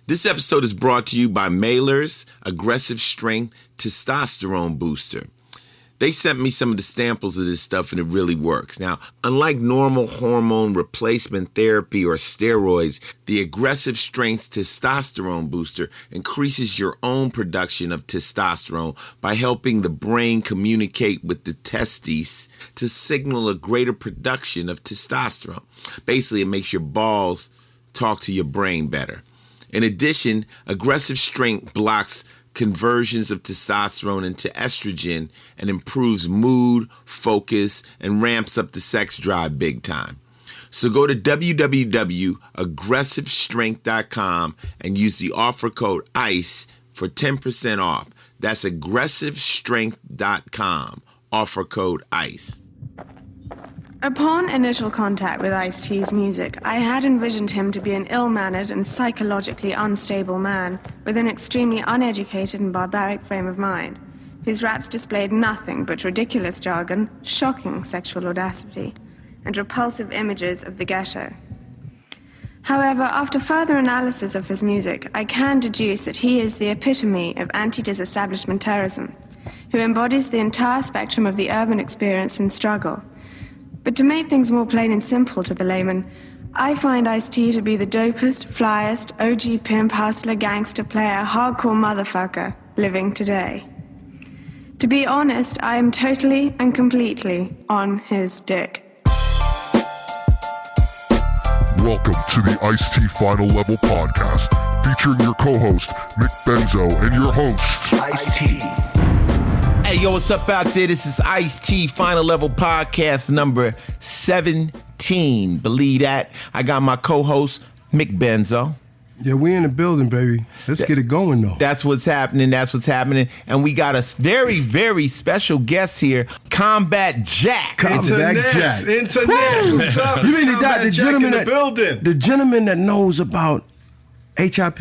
This episode is brought to you by Mailer's Aggressive Strength Testosterone Booster. They sent me some of the samples of this stuff and it really works. Now, unlike normal hormone replacement therapy or steroids, the Aggressive Strength Testosterone Booster increases your own production of testosterone by helping the brain communicate with the testes to signal a greater production of testosterone. Basically, it makes your balls talk to your brain better. In addition, Aggressive Strength blocks conversions of testosterone into estrogen and improves mood, focus, and ramps up the sex drive big time. So go to www.aggressivestrength.com and use the offer code ICE for 10% off. That's aggressivestrength.com, offer code ICE. Upon initial contact with Ice-T's music, I had envisioned him to be an ill-mannered and psychologically unstable man with an extremely uneducated and barbaric frame of mind, whose raps displayed nothing but ridiculous jargon, shocking sexual audacity, and repulsive images of the ghetto. However, after further analysis of his music, I can deduce that he is the epitome of anti-disestablishment terrorism, who embodies the entire spectrum of the urban experience and struggle. But to make things more plain and simple to the layman, I find Ice-T to be the dopest, flyest, OG pimp, hustler, gangster player, hardcore motherfucker living today. To be honest, I am totally and completely on his dick. Welcome to the Ice-T Final Level Podcast, featuring your co-host, Mick Benzo, and your host, Ice-T. Hey, yo, what's up out there? This is Ice-T Final Level Podcast number 17. Believe that. I got my co-host, Mick Benzo. Yeah, we in the building, baby. Let's get it going, though. That's what's happening. And we got a very, very special guest here, Combat Jack. Combat Jack. Internet. What's up? You mean the gentleman in the building? The gentleman that knows about HOP?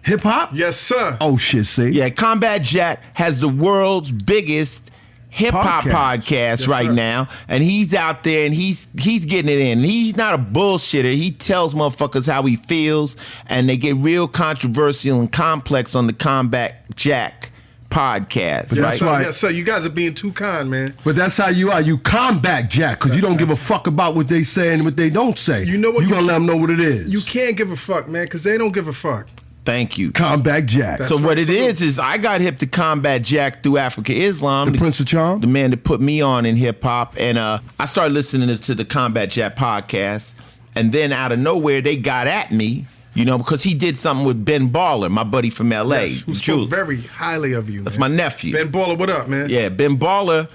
Hip hop? Yes, sir. Oh shit, see? Yeah, Combat Jack has the world's biggest hip-hop podcast Yes, right sir. now, and he's out there and he's getting it in. He's not a bullshitter. He tells motherfuckers how he feels, and they get real controversial and complex on the Combat Jack podcast, right? Sir. Yes, sir. You guys are being too kind, man. But that's how you are. You combat Jack, because you don't give a fuck about what they say and what they don't say. You know what? You gonna let them know what it is. You can't give a fuck, man, because they don't give a fuck. Thank you. Combat Jack. So what it right. is I got hip to Combat Jack through Africa Islam. The Prince of Charm? The man that put me on in hip hop. And I started listening to the Combat Jack podcast. And then out of nowhere, they got at me, because he did something with Ben Baller, my buddy from LA. Yes, who spoke very highly of you, That's man. my nephew. Ben Baller, what up, man? Yeah, Ben Baller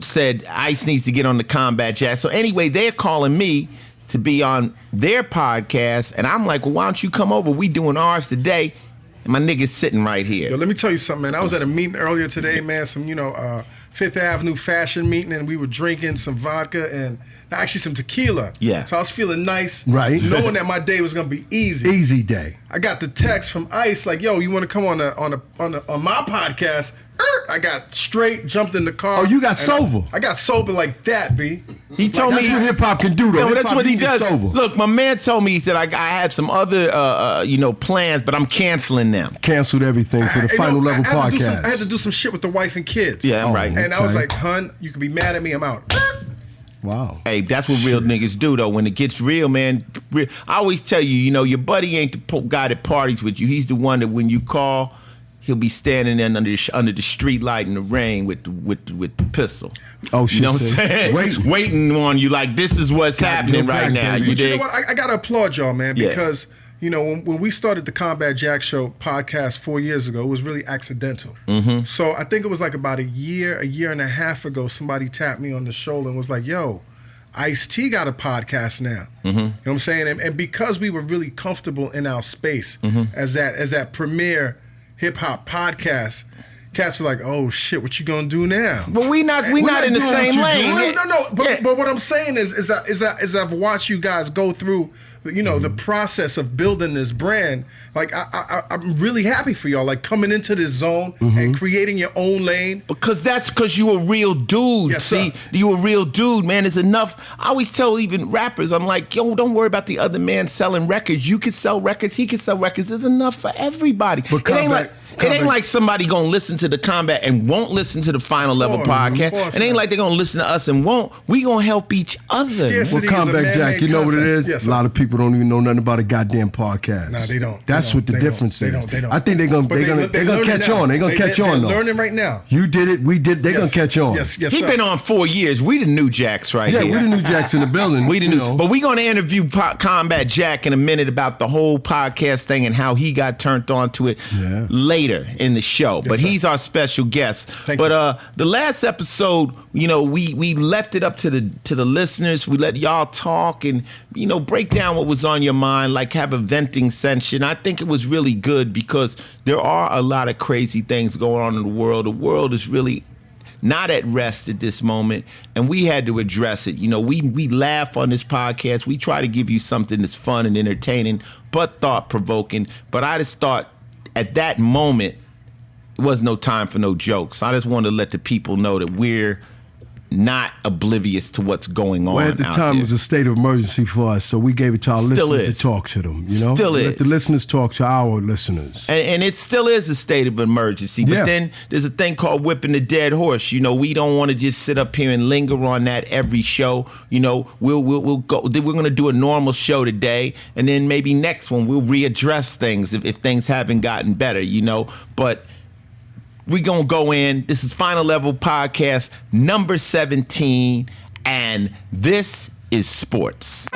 said Ice needs to get on the Combat Jack. So anyway, they're calling me to be on their podcast. And I'm like, well, why don't you come over? We doing ours today. And my nigga's sitting right here. Yo, let me tell you something, man. I was at a meeting earlier today, man, some, Fifth Avenue fashion meeting, and we were drinking some vodka and actually some tequila. Yeah. So I was feeling nice. Right. Knowing that my day was going to be easy. Easy day. I got the text from Ice like, yo, you want to come on my podcast? I got straight, jumped in the car. Oh, you got and sober. I got sober like that, B. He told That's me what hip hop can do, though. No, Hip-hop, that's what you he get does. sober. Look, my man told me, he said, I have some other, plans, but I'm canceling them. Canceled everything for the Final Level podcast. I had to do some shit with the wife and kids. Yeah, I'm right. And I was Okay. like, hun, you can be mad at me, I'm out. Wow. Hey, that's what real niggas do, though. When it gets real, man. I always tell you, your buddy ain't the guy that parties with you. He's the one that when you call, he'll be standing there under the street light in the rain with the pistol. Oh, shit. You know what I'm saying? Waiting on you like this is what's happening your right back, now. baby. You But you know dig? what? I got to applaud y'all, man, Yeah. because, when we started the Combat Jack Show podcast 4 years ago, it was really accidental. Mm-hmm. So I think it was like about a year and a half ago, somebody tapped me on the shoulder and was like, yo, Ice-T got a podcast now. Mm-hmm. You know what I'm saying? And because we were really comfortable in our space as that premier hip-hop podcast, cats were like, oh shit, what you gonna do now? But we not in the same lane. No. But what I'm saying is I've watched you guys go through the process of building this brand. Like I'm really happy for y'all. Like coming into this zone and creating your own lane. Because you a real dude. Yes, See, sir. you a real dude, man. There's enough. I always tell even rappers, I'm like, yo, don't worry about the other man selling records. You could sell records. He could sell records. There's enough for everybody. But It ain't like somebody gonna listen to the Combat and won't listen to the Final Level podcast. It ain't like they're gonna listen to us and won't. We gonna help each other. Scarcity Well, is a Combat Jack, man-made you know what it concept. is? Yes, A lot of people don't even know nothing about a goddamn podcast. No, they don't. That's what the difference is. They don't. I think they're gonna catch on. They're gonna catch on though. They're learning right now. You did it. We did. They're gonna catch on. Yes, He sir. been on 4 years. We the new Jacks right Yeah, here. we the new Jacks in the building. We the you new, know. but we gonna interview Combat Jack in a minute about the whole podcast thing and how he got turned on to it later in the show. But sir. he's our special guest. Thank but you. The last episode, we left it up to the listeners. We let y'all talk and break down what was on your mind, like have a venting session. I think it was really good because there are a lot of crazy things going on in the world. The world is really not at rest at this moment, and we had to address it. We laugh on this podcast. We try to give you something that's fun and entertaining, but thought-provoking. But I just thought at that moment, it was no time for no jokes. I just wanted to let the people know that we're not oblivious to what's going on Well, at the out time, there. it was a state of emergency for us, so we gave it to our Still listeners is. to talk to them. Still Let is. the listeners talk to our listeners. And it still is a state of emergency. But Yeah. then there's a thing called whipping the dead horse. We don't want to just sit up here and linger on that every show. We'll go. We're going to do a normal show today, and then maybe next one we'll readdress things if things haven't gotten better. But we're going to go in. This is Final Level Podcast number 17, and this is sports.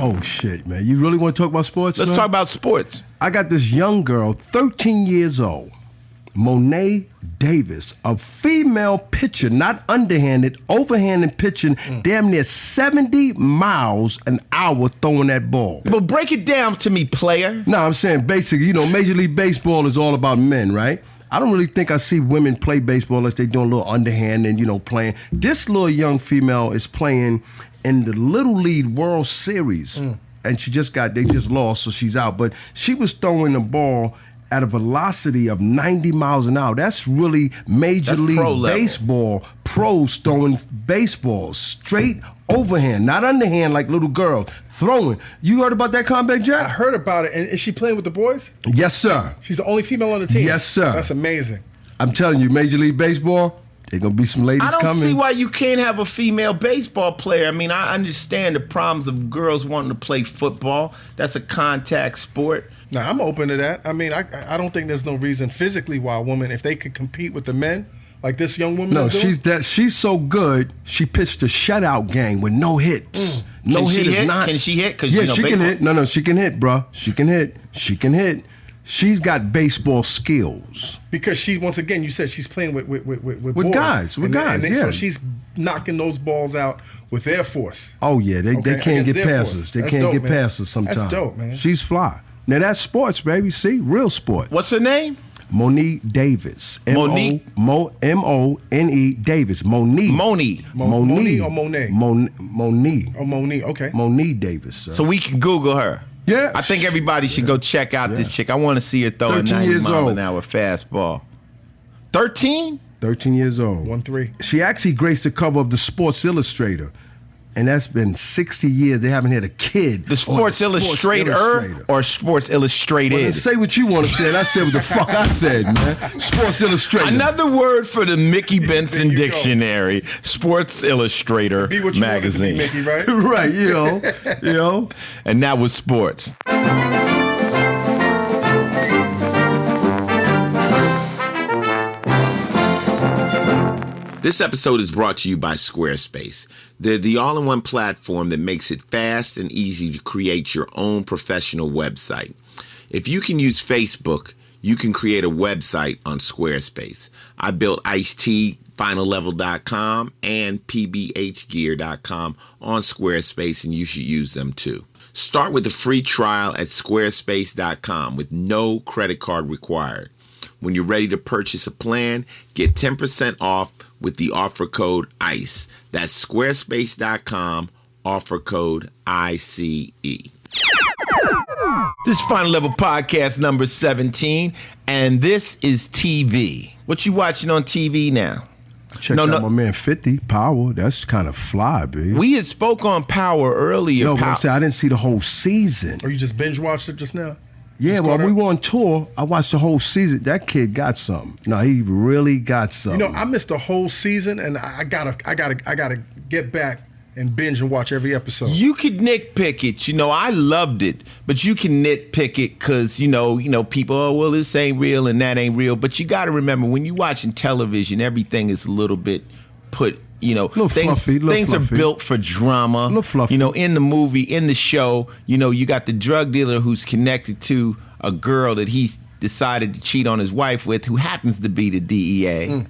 Oh shit, man! You really want to talk about sports? Let's man? talk about sports. I got this young girl, 13 years old, Monet Davis, a female pitcher, not underhanded, overhanded pitching, damn near 70 miles an hour throwing that ball. But break it down to me, player. No, I'm saying basically, Major League Baseball is all about men, right? I don't really think I see women play baseball unless they're doing a little underhand and, playing. This little young female is playing in the Little League World Series. And they just lost, so she's out. But she was throwing the ball at a velocity of 90 miles an hour. That's really Major That's pro League level. Baseball. Pros throwing baseballs straight overhand, not underhand like little girls. Throwing. You heard about that, Combat I Jack? heard about it. And is she playing with the boys? Yes, sir. She's the only female on the team. Yes, sir. That's amazing. I'm telling you, Major League Baseball, there's going to be some ladies I don't coming. see why you can't have a female baseball player. I mean, I understand the problems of girls wanting to play football. That's a contact sport. Now, I'm open to that. I mean, I don't think there's no reason physically why a woman, if they could compete with the men, like this young woman No, is doing. she's so good, she pitched a shutout game with no hits. No Can she hit is hit? not. Can she hit? 'Cause, Yeah, you know, she can baseball- hit. No, she can hit, bro. She can hit. She can hit. She's got baseball skills. Because she, once again, you said she's playing with boys. guys, with guys, So yeah. she's knocking those balls out with their force. Oh, yeah, they Okay, can't against get their past force. us. They That's can't dope, get man. past us sometimes. That's dope, man. She's fly. Now, that's sports, baby. See? Real sport. What's her name? Monique Davis. Monique? M-O-N-E Davis. Monique. Moni. Moni or Monet? Monique. Oh, Moni. Okay. Monique Davis. Sir. So we can Google her. Yeah. I think everybody should go check out this chick. I want to see her throw a 13 90 years mile old. an hour fastball. 13? 13 years old. 1-3. She actually graced the cover of the Sports Illustrator. And that's been 60 years. They haven't had a kid. The Sports Illustrator or Sports Illustrated? Well, then say what you want to say. And I said what the fuck I said, man. Sports Illustrator. Another word for the Mickey Benson you go. Dictionary. Sports Illustrator Be what you magazine. want it to be, Mickey, right? Right, you know. And that was sports. This episode is brought to you by Squarespace. They're the all-in-one platform that makes it fast and easy to create your own professional website. If you can use Facebook, you can create a website on Squarespace. I built Ice-T, FinalLevel.com, and PBHgear.com on Squarespace, and you should use them too. Start with a free trial at squarespace.com with no credit card required. When you're ready to purchase a plan, get 10% off with the offer code ICE. That's squarespace.com, offer code ICE. This is Final Level Podcast number 17, and this is TV. What you watching on TV now? Check out my man 50, Power. That's kind of fly, baby. We had spoke on Power earlier. No, but I'm saying I didn't see the whole season. Or you just binge watched it just now? Yeah, while we were on tour, I watched the whole season. That kid got something. No, he really got something. You know, I missed the whole season, and I gotta get back and binge and watch every episode. You could nitpick it. You know, I loved it, but you can nitpick it because, you know, people, oh, well, this ain't real and that ain't real. But you got to remember, when you're watching television, everything is a little bit put, you know, things are built for drama. A little fluffy. You know, in the movie, in the show, you know, you got the drug dealer who's connected to a girl that he's decided to cheat on his wife with, who happens to be the DEA.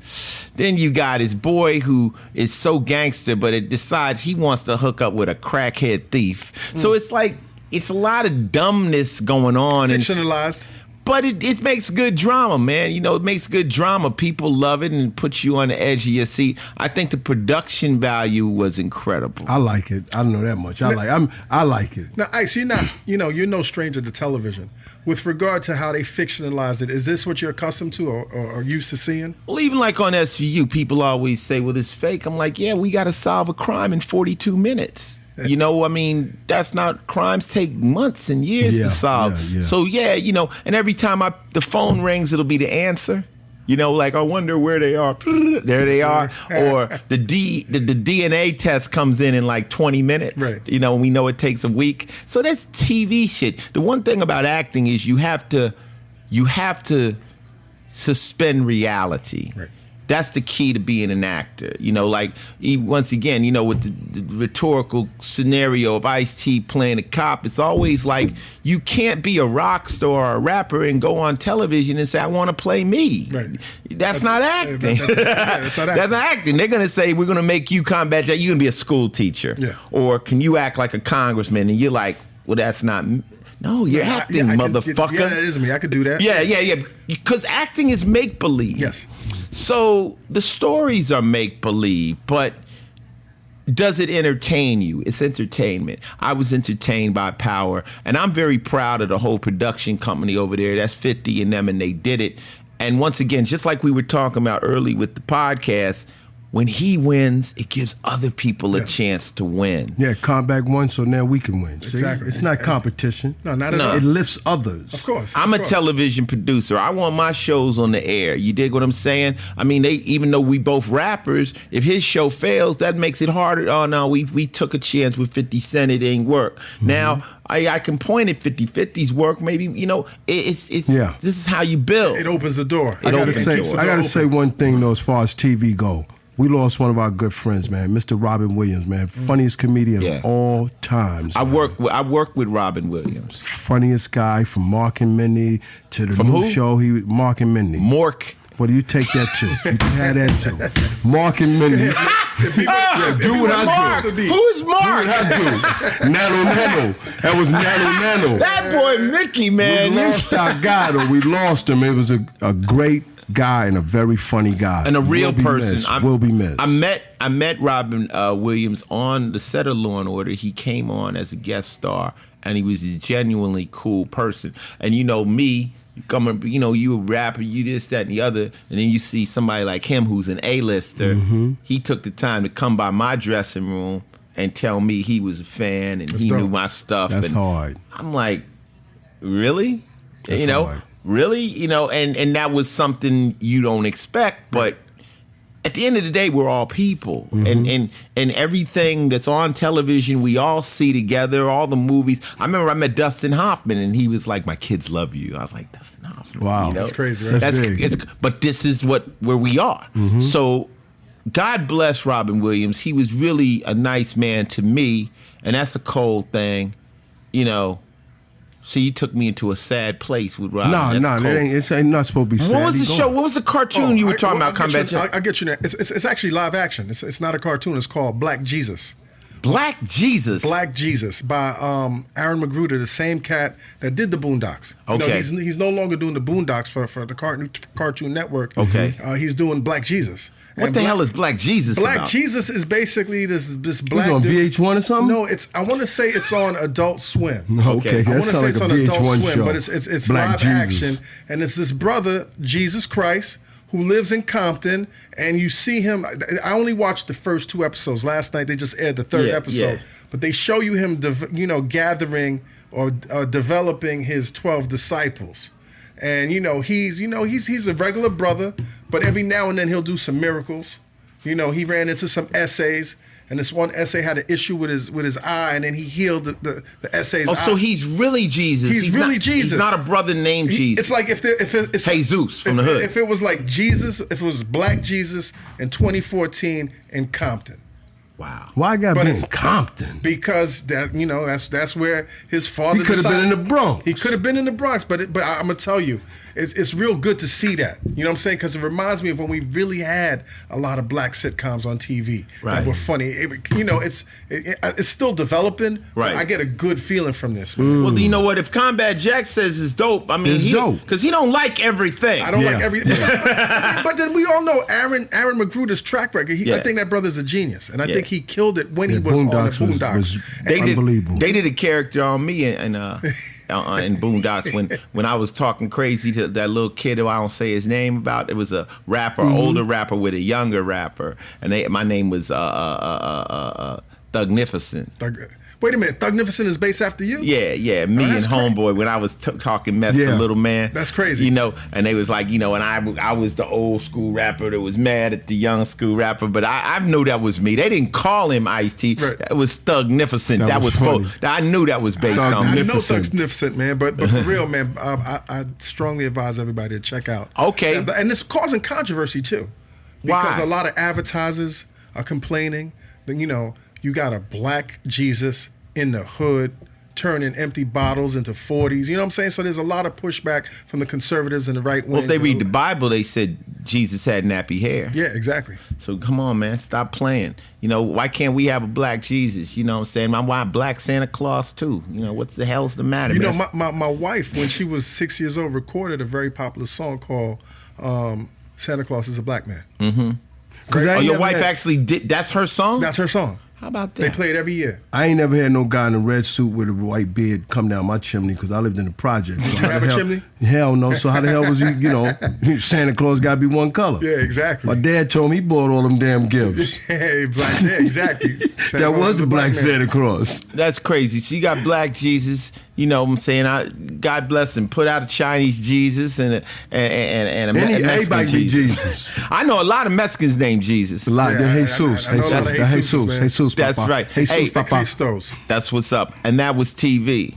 Then you got his boy who is so gangster, but it decides he wants to hook up with a crackhead thief. So it's like, it's a lot of dumbness going on. Fictionalized. But it makes good drama, man. You know, it makes good drama. People love it and puts you on the edge of your seat. I think the production value was incredible. I like it. I don't know that much. I like it. Now, Ice, you're no stranger to television. With regard to how they fictionalize it, is this what you're accustomed to or used to seeing? Well, even like on SVU, people always say, well, it's fake. I'm like, yeah, we got to solve a crime in 42 minutes. You know, I mean, that's not, crimes take months and years to solve. Yeah. So, yeah, you know, and every time the phone rings, it'll be the answer. You know, like, I wonder where they are. There they are. Or the DNA test comes in like 20 minutes. Right. You know, we know it takes a week. So that's TV shit. The one thing about acting is you have to suspend reality. Right. That's the key to being an actor. You know, like, once again, you know, with the rhetorical scenario of Ice-T playing a cop, it's always like, you can't be a rock star or a rapper and go on television and say, I want to play me. Right. That's not acting. That's not acting. That's not acting. They're going to say, we're going to make you combat that. You're going to be a school teacher. Yeah. Or can you act like a congressman? And you're like, well, that's not... No, you're acting, motherfucker. Yeah, that is me. I could do that. Yeah. Because acting is make-believe. Yes. So the stories are make-believe, but does it entertain you? It's entertainment. I was entertained by Power, and I'm very proud of the whole production company over there. That's 50 and them, and they did it. And once again, just like we were talking about early with the podcast, when he wins, it gives other people a chance to win. Yeah, Combat won, so now we can win. See? Exactly. It's not competition. No, not at all. It lifts others. Of course. I'm a television producer. I want my shows on the air. You dig what I'm saying? I mean, even though we both rappers, if his show fails, that makes it harder. Oh, no, we took a chance with 50 Cent. It ain't work. Mm-hmm. Now, I can point at 50/50's work. Maybe, you know, this is how you build. It opens the door. I gotta say one thing, though, as far as TV go. We lost one of our good friends, man, Mr. Robin Williams, man. Funniest comedian of all times. I worked with Robin Williams. Funniest guy, from Mark and Mindy to the new show. Mark and Mindy. Mork. What do you take that to? You can have that too. Mark and Mindy. Do what I do. Who is Mark? Do what I do. Nano. That was Nano. That boy Mickey, man. We lost our guy, though. We lost him. It was a great guy and a very funny guy. And a real person. Will be missed. I met Robin Williams on the set of Law and Order. He came on as a guest star, and he was a genuinely cool person. And you know me, you a rapper, you this, that, and the other, and then you see somebody like him who's an A-lister. Mm-hmm. He took the time to come by my dressing room and tell me he was a fan and he knew my stuff. That's hard. I'm like, really? That's hard. Really? You know, and that was something you don't expect, but at the end of the day, we're all people. Mm-hmm. And everything that's on television, we all see together, all the movies. I remember I met Dustin Hoffman, and he was like, my kids love you. I was like, Dustin Hoffman. Wow. You know? That's crazy, right? That's big. But this is where we are. Mm-hmm. So God bless Robin Williams. He was really a nice man to me, and that's a cold thing, you know. So you took me into a sad place with Robin. No, it ain't not supposed to be sad. What was the show? What was the cartoon you were talking about? I'll get you there. It's actually live action. It's not a cartoon. It's called Black Jesus. Black Jesus. Black Jesus by Aaron McGruder, the same cat that did the Boondocks. You know, Okay. he's no longer doing the Boondocks for the Cartoon Network. Okay. He's doing Black Jesus. What And the hell is Black Jesus Black about? Jesus is basically this black Who's on dude. VH1 or something? No, I want to say it's on Adult Swim. Okay, I that want to sounds say like it's a on Adult VH1 Swim, show. but it's Black live Jesus. action, and it's this brother, Jesus Christ, who lives in Compton, and you see him. I only watched the first 2 episodes. Last night they just aired the 3rd episode, yeah. but they show you him, gathering or developing his 12 disciples. And he's a regular brother, but every now and then he'll do some miracles. He ran into some essays, and this one essay had an issue with his eye, and then he healed the essay's eye. So he's really Jesus. He's really not, Jesus. He's not a brother named Jesus. It's like if it's Jesus from the hood. If it was like Jesus, if it was Black Jesus in 2014 in Compton. Wow. Why I got to But be it's- in Compton? Because that's where his father. He could have been in the Bronx. He could have been in the Bronx, but I'm gonna tell you, it's real good to see that. You know what I'm saying? Because it reminds me of when we really had a lot of black sitcoms on TV Right. that were funny. It's still developing. Right. But I get a good feeling from this. Man. Well, you know what? If Combat Jack says it's dope, I mean, It's dope. because he don't like everything. I don't Yeah. like every, but then we all know Aaron McGruder's track record. Yeah. I think that brother's a genius, and I Yeah. think he killed it when he Yeah, was on the Boondocks was- Boondocks. was- They did, Unbelievable. they did a character on me in Boondocks when I was talking crazy to that little kid who I don't say his name about. It was a rapper, older rapper with a younger rapper, and my name was Thugnificent. Wait a minute, Thugnificent is based after you? Yeah, me and that's Homeboy when I was talking mess Yeah. to Little Man. That's crazy. And they was like, and I was the old school rapper that was mad at the young school rapper, but I knew that was me. They didn't call him Ice-T. Right. That was Thugnificent. That That was was funny. I knew that was based I on me. know Thugnificent. Thugnificent, man, but for real, man, I strongly advise everybody to check out. Okay. And it's causing controversy too, because Why? a lot of advertisers are complaining that you got a Black Jesus in the hood turning empty bottles into 40s. You know what I'm saying? So there's a lot of pushback from the conservatives and the right wing. Well, if they read the Bible, they said Jesus had nappy hair. Yeah, exactly. So come on, man, stop playing. Why can't we have a Black Jesus? You know what I'm saying? I want Black Santa Claus too. What the hell's the matter? You know, man? my wife, when she was 6 years old, recorded a very popular song called Santa Claus is a Black Man. Because Oh, your wife actually did. That's her song. That's her song. How about that? They play it every year. I ain't never had no guy in a red suit with a white beard come down my chimney because I lived in the project. So You how have the a hell- chimney? Hell no. So how the hell was he, Santa Claus got to be one color. Yeah, exactly. My dad told me he bought all them damn gifts. Hey, black, yeah, exactly. Santa That Claus was is the a Black man. Santa Claus. That's crazy. So you got Black Jesus. You know what I'm saying? God bless him. Put out a Chinese Jesus and a Mexican Everybody be Jesus. Jesus. I know a lot of Mexicans named Jesus. A lot. Yeah, They're Jesus. I know a lot of Jesus. Jesuses, man. Jesus. That's Papa. right. Jesus, Hey, Papa. Christos. That's what's up. And that was TV.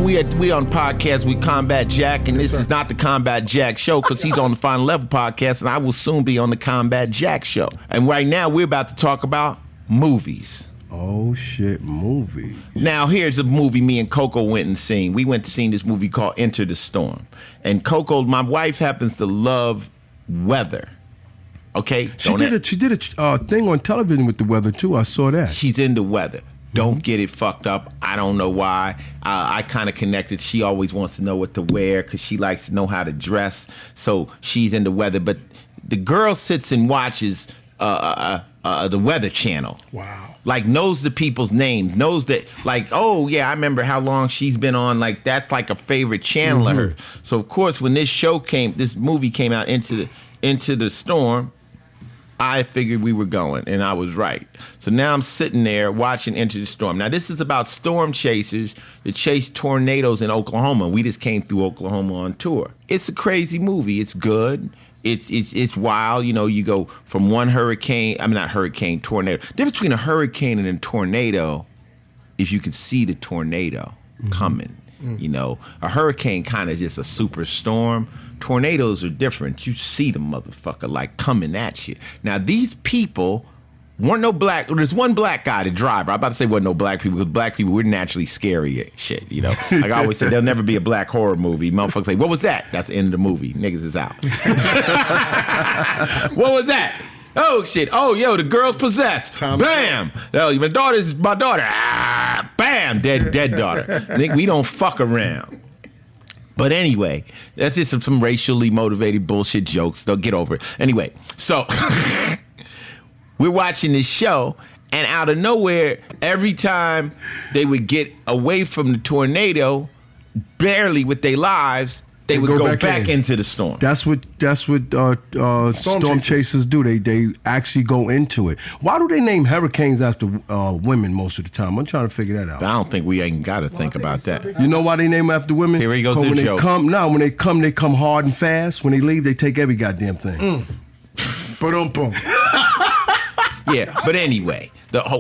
We on podcast with Combat Jack, and this sir. is not the Combat Jack show because he's on the Final Level podcast, and I will soon be on the Combat Jack show. And right now we're about to talk about movies. Oh shit, movie. Now, here's a movie me and Coco went and seen. We went to see this movie called Enter the Storm. And Coco, my wife, happens to love weather. Okay? She did a thing on television with the weather too. I saw that. She's into weather. Don't get it fucked up. I don't know why. I kind of connected. She always wants to know what to wear because she likes to know how to dress. So she's into weather. But the girl sits and watches the Weather Channel. Wow. Like, knows the people's names, knows that, like, oh, yeah, I remember how long she's been on. Like, that's like a favorite channel of her. So, of course, when this movie came out, Into the Storm, I figured we were going, and I was right. So now I'm sitting there watching Enter the Storm. Now, this is about storm chasers that chase tornadoes in Oklahoma. We just came through Oklahoma on tour. It's a crazy movie. It's good. It's wild. You go from one tornado. The difference between a hurricane and a tornado is you can see the tornado coming. A hurricane kind of just a super storm. Tornadoes are different. You see the motherfucker like coming at you. Now, these people weren't no black. There's one black guy, the driver. I'm about to say wasn't no black people because black people were naturally scary as shit. Like I always say, there'll never be a black horror movie. Motherfuckers say, what was that? That's the end of the movie. Niggas is out. What was that? Oh shit. Oh yo, the girl's possessed. Thomas. Bam. Oh, my daughter's my daughter. Ah, bam. Dead daughter. Nigga, we don't fuck around. But anyway, that's just some racially motivated bullshit jokes. Don't get over it. Anyway, so we're watching this show, and out of nowhere, every time they would get away from the tornado, barely with their lives, they would go back into the storm. That's what storm chasers do. They actually go into it. Why do they name hurricanes after women most of the time? I'm trying to figure that out. I don't think we ain't got to think about that. You know why they name them after women? Here he goes to the joke. When they come hard and fast. When they leave, they take every goddamn thing. Ba-dum-bum. Yeah, but anyway,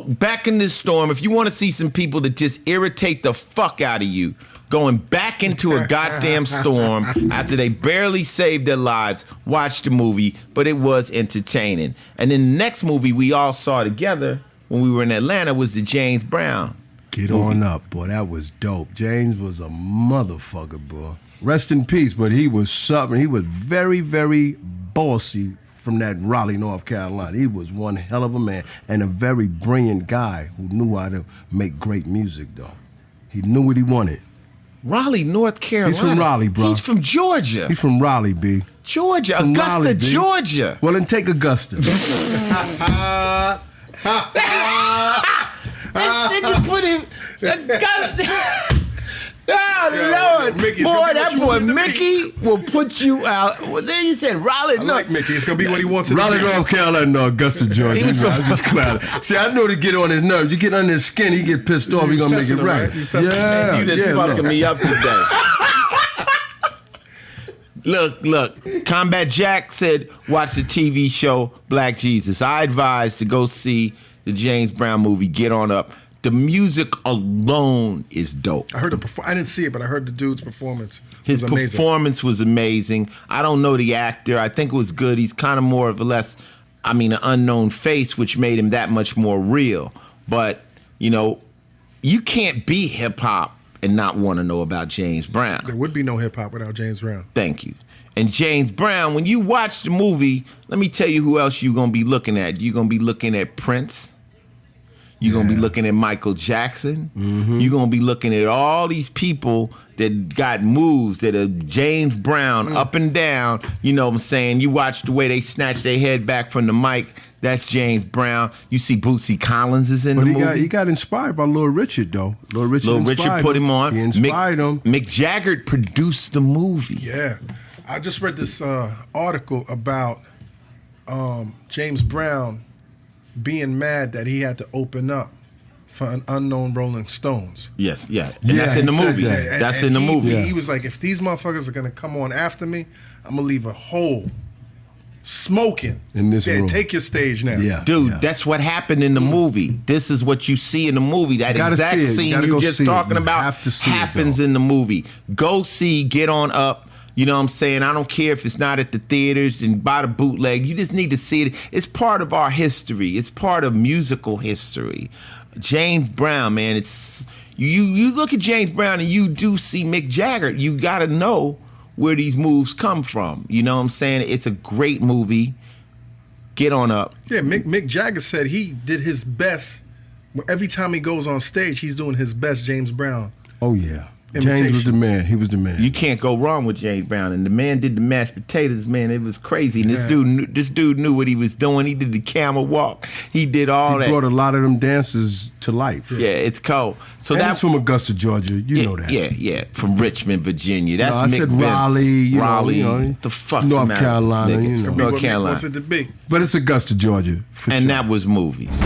back in this storm, if you want to see some people that just irritate the fuck out of you, going back into a goddamn storm after they barely saved their lives, watch the movie, but it was entertaining. And then the next movie we all saw together when we were in Atlanta was the James Brown. Get on up, boy. That was dope. James was a motherfucker, boy. Rest in peace, but he was something. He was very, very bossy from that Raleigh, North Carolina. He was one hell of a man and a very brilliant guy who knew how to make great music, though. He knew what he wanted. Raleigh, North Carolina. He's from Raleigh, bro. He's from Georgia. He's from Raleigh, B. Georgia, From Augusta, Raleigh, B. Georgia. Well, then take Augusta. Then you put him. Oh, Lord. Mickey's boy, gonna be that what you boy want him to Mickey will put you out. Well, then you said Raleigh. I like Mickey. It's going to be what he wants it to Raleigh, be. North Carolina, no, Augusta, Georgia. He was from- I'm just clowning. See, I know to get on his nerves. You get under his skin, he get pissed off. He gonna make it Cessna, right. right? You Cessna. Yeah, You just yeah, fucking look. me up today. Look. Combat Jack said, watch the TV show Black Jesus. I advise to go see the James Brown movie, Get On Up. The music alone is dope. I heard I didn't see it, but I heard the dude's performance. His was amazing. performance was amazing. I don't know the actor. I think it was good. He's kind of more of a an unknown face, which made him that much more real. But, you can't be hip hop and not want to know about James Brown. There would be no hip hop without James Brown. Thank you. And James Brown, when you watch the movie, let me tell you who else you're going to be looking at. You're going to be looking at Prince. You're going to be looking at Michael Jackson. Mm-hmm. You're going to be looking at all these people that got moves that are James Brown up and down. You know what I'm saying? You watch the way they snatch their head back from the mic. That's James Brown. You see Bootsy Collins is in the movie. He got inspired by Little Richard, though. Little Richard put him on. He inspired him. Mick Jagger produced the movie. Yeah. I just read this article about James Brown being mad that he had to open up for an unknown Rolling Stones. Yes, yeah. And that's in the movie. And- That's and in the he- movie. He was like, if these motherfuckers are going to come on after me, I'm going to leave a hole smoking. In this room. Take your stage now. Yeah. Dude, that's what happened in the movie. This is what you see in the movie. That Gotta exact see it. scene Gotta you go just see it. talking You about have to see it, happens though. in the movie. Go see Get On Up. You know what I'm saying? I don't care if it's not at the theaters and buy the bootleg. You just need to see it. It's part of our history. It's part of musical history. James Brown, man, it's you look at James Brown and you do see Mick Jagger. You got to know where these moves come from. You know what I'm saying? It's a great movie. Get On Up. Yeah, Mick Jagger said he did his best. Every time he goes on stage, he's doing his best James Brown. Oh, yeah. Imitation. James was the man. He was the man. You can't go wrong with James Brown. And the man did the mashed potatoes, man. It was crazy. And this dude knew what he was doing. He did the camel walk. He did all that. He brought a lot of them dancers to life. Yeah, it's cold. So And that's he's from Augusta, Georgia. You know that. Yeah, from Richmond, Virginia. That's No, I Mick said Vince. Raleigh, Raleigh. The fuck's North the matter Carolina, with these niggas? you know. North What Mick Carolina. wants it to be. But it's Augusta, Georgia. For And sure. that was movies.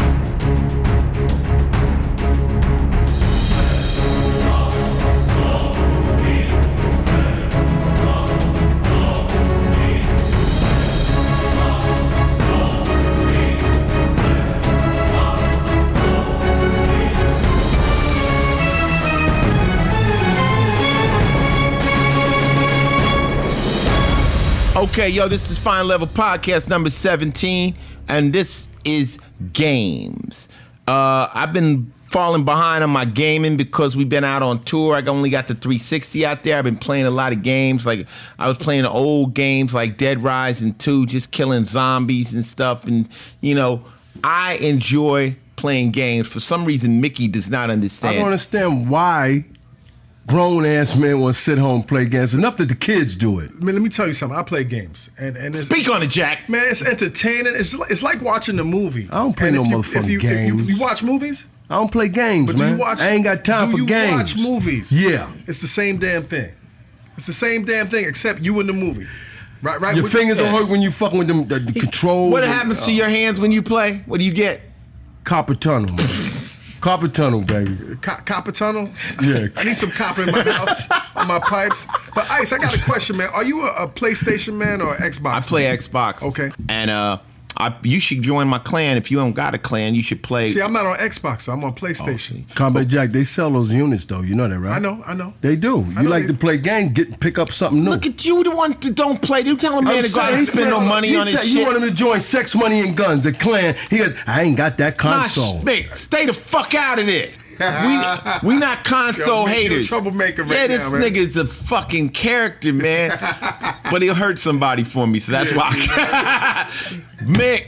Okay, yo, this is Final Level Podcast number 17, and this is games. I've been falling behind on my gaming because we've been out on tour. I only got the 360 out there. I've been playing a lot of games. Like I was playing old games like Dead Rising 2, just killing zombies and stuff. And, you know, I enjoy playing games. For some reason, Mickey does not understand. I don't understand why grown-ass men want to sit home and play games. Enough that the kids do it. Man, let me tell you something. I play games. And it's, Speak on it, Jack. man, it's entertaining. It's like watching a movie. I don't play And no if you- motherfucking if you, games. If you watch movies? I don't play games, But do man. you watch? I ain't got time for games. Do you watch movies? Yeah. It's the same damn thing. It's the same damn thing, except you in the movie. Right. Your With- fingers don't hurt when you fucking with them, the controls. What happens to your hands when you play? What do you get? Carpal tunnel, man. Carpal tunnel, baby. Copper tunnel? Yeah. I need some copper in my house, on my pipes. But Ice, I got a question, man. Are you a PlayStation man or an Xbox? I play Xbox. Okay. And you should join my clan. If you don't got a clan, you should play. See, I'm not on Xbox, so I'm on PlayStation. Combat Jack, they sell those units though. You know that, right? I know. They do. I You know like they- to play games, pick up something new. Look at you, the one that don't play. You tell a man to go out and spend no money on his You shit. want him to join Sex, Money, and Guns, the clan. He goes, I ain't got that console. Stay the fuck out of this. We not console Yo, you're a haters. troublemaker right yeah, this now, man. nigga's a fucking character, man. But he'll hurt somebody for me, so that's why. Mick,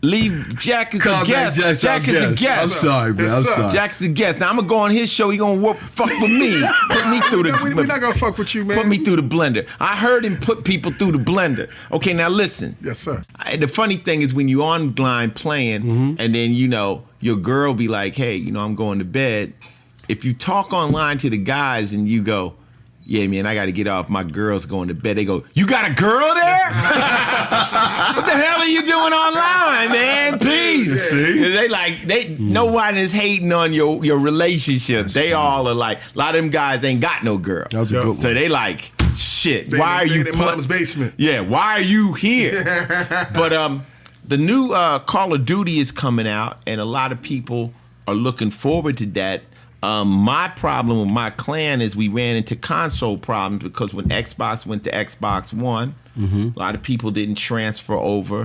leave. Jack is a guest. Jack is a guest. I'm sorry, man. Yes, I'm sir. sorry. Jack's a guest. Now I'm gonna go on his show. He gonna fuck with me. Put me through the. We're not gonna fuck with you, man. Put me through the blender. I heard him put people through the blender. Okay, now listen. Yes, sir. The funny thing is when you online playing, and then your girl be like, "Hey, I'm going to bed." If you talk online to the guys and you go, "Yeah, man, I got to get off. My girl's going to bed." They go, "You got a girl there? What the hell are you doing online, man? Peace." See? No one is hating on your relationship. They all are like, a lot of them guys ain't got no girl. That was a good one. So they like, shit. They Why are you in mom's basement? Yeah, why are you here? But the new Call of Duty is coming out, and a lot of people are looking forward to that. My problem with my clan is we ran into console problems because when Xbox went to Xbox One, a lot of people didn't transfer over.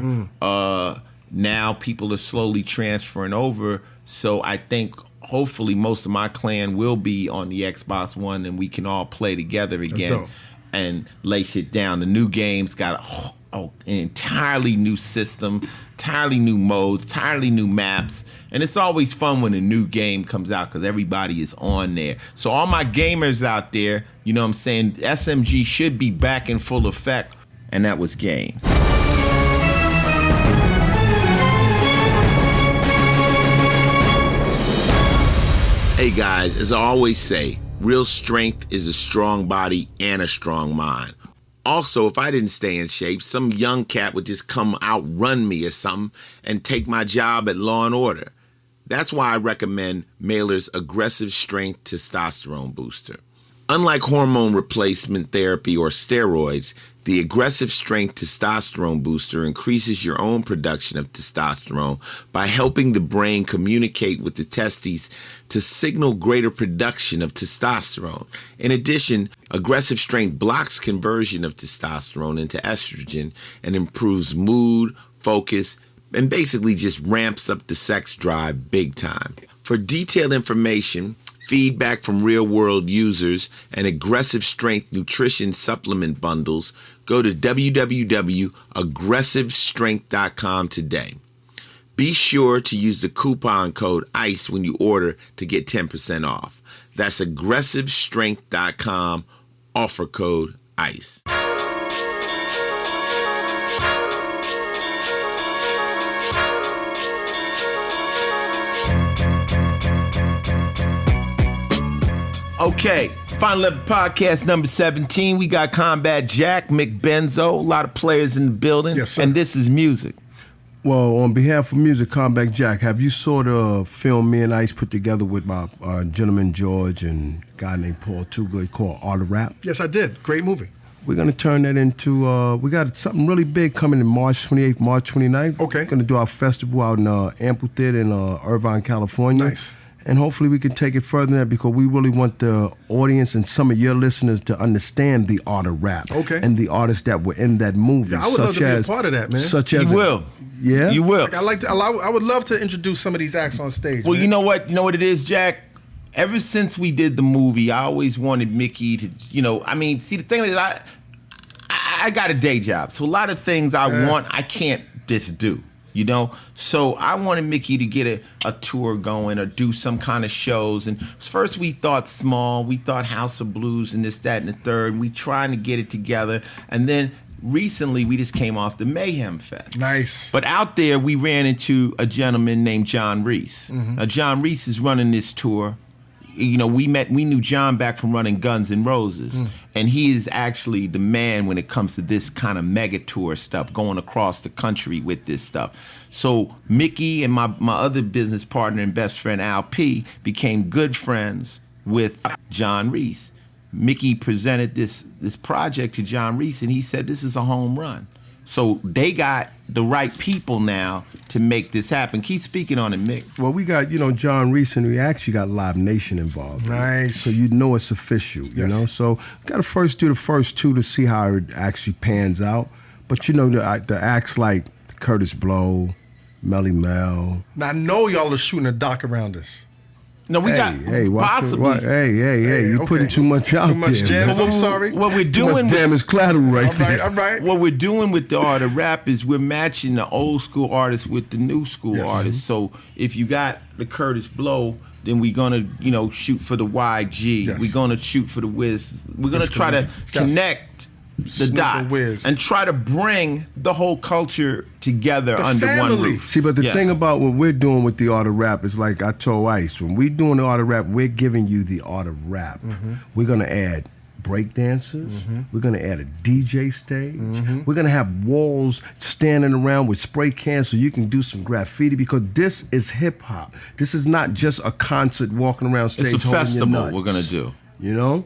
Now people are slowly transferring over. So I think hopefully most of my clan will be on the Xbox One and we can all play together again dope. and lay shit down. The new game's got an entirely new system, entirely new modes, entirely new maps. And it's always fun when a new game comes out because everybody is on there. So all my gamers out there, you know what I'm saying, SMG should be back in full effect. And that was games. Hey guys, as I always say, real strength is a strong body and a strong mind. Also, if I didn't stay in shape, some young cat would just come outrun me or something and take my job at Law and Order. That's why I recommend Mailer's Aggressive Strength Testosterone Booster. Unlike hormone replacement therapy or steroids, the Aggressive Strength Testosterone Booster increases your own production of testosterone by helping the brain communicate with the testes to signal greater production of testosterone. In addition, Aggressive Strength blocks conversion of testosterone into estrogen and improves mood, focus, and basically just ramps up the sex drive big time. For detailed information, feedback from real-world users, and Aggressive Strength nutrition supplement bundles, go to www.aggressivestrength.com today. Be sure to use the coupon code ICE when you order to get 10% off. That's aggressivestrength.com, offer code ICE. Okay, Final Level Podcast number 17. We got Combat Jack, Mick Benzo, a lot of players in the building. Yes, sir. And this is music. Well, on behalf of Music Combat Jack, have you saw the film me and Ice put together with my gentleman George and a guy named Paul Toogood called Art of Rap? Yes, I did. Great movie. We're going to turn that into, we got something really big coming in March 28th, March 29th. Okay. We're going to do our festival out in Amphitheater in Irvine, California. Nice. And hopefully we can take it further than that, because we really want the audience and some of your listeners to understand the art of rap. Okay. And the artists that were in that movie. Yeah, I would love to be a part of that, man. Such as You will. Yeah? You will. Like I would love to introduce some of these acts on stage. Well, man. you know what it is, Jack? Ever since we did the movie, I always wanted Mickey to, see, the thing is, I got a day job. So a lot of things I want, I can't just do. So I wanted Mickey to get a tour going or do some kind of shows. And first we thought small, we thought House of Blues and this, that, and the third. We trying to get it together. And then recently we just came off the Mayhem Fest. Nice. But out there we ran into a gentleman named John Reese. Now John Reese is running this tour. We knew John back from running Guns N' Roses. And he is actually the man when it comes to this kind of mega tour stuff, going across the country with this stuff. So Mickey and my other business partner and best friend, Al P, became good friends with John Reese. Mickey presented this project to John Reese, and he said, this is a home run. So they got the right people now to make this happen. Keep speaking on it, Mick. Well, we got, John Reese, and we actually got Live Nation involved. Nice. So it's official, you know? So got to first do the first two to see how it actually pans out. But, the acts like Curtis Blow, Melly Mel. Now, I know y'all are shooting a doc around us. No, we got possibly. Hey, you putting too much out there. Too much jams, man. I'm sorry. What we're Too doing much damage collateral right there. All right. What we're doing with the art of rap is we're matching the old school artists with the new school artists. So if you got the Curtis Blow, then we're gonna, shoot for the YG. Yes. We're gonna shoot for the Wiz. We're gonna try to connect the Snoop dots and Wiz. and try to bring the whole culture together under one family. roof. See, but the thing about what we're doing with the art of rap is, like I told Ice, when we're doing the art of rap, we're giving you the art of rap. We're gonna add break dancers. We're gonna add a DJ stage. We're gonna have walls standing around with spray cans so you can do some graffiti, because this is hip hop. This is not just a concert walking around stage. It's a holding your festival nuts. we're gonna do.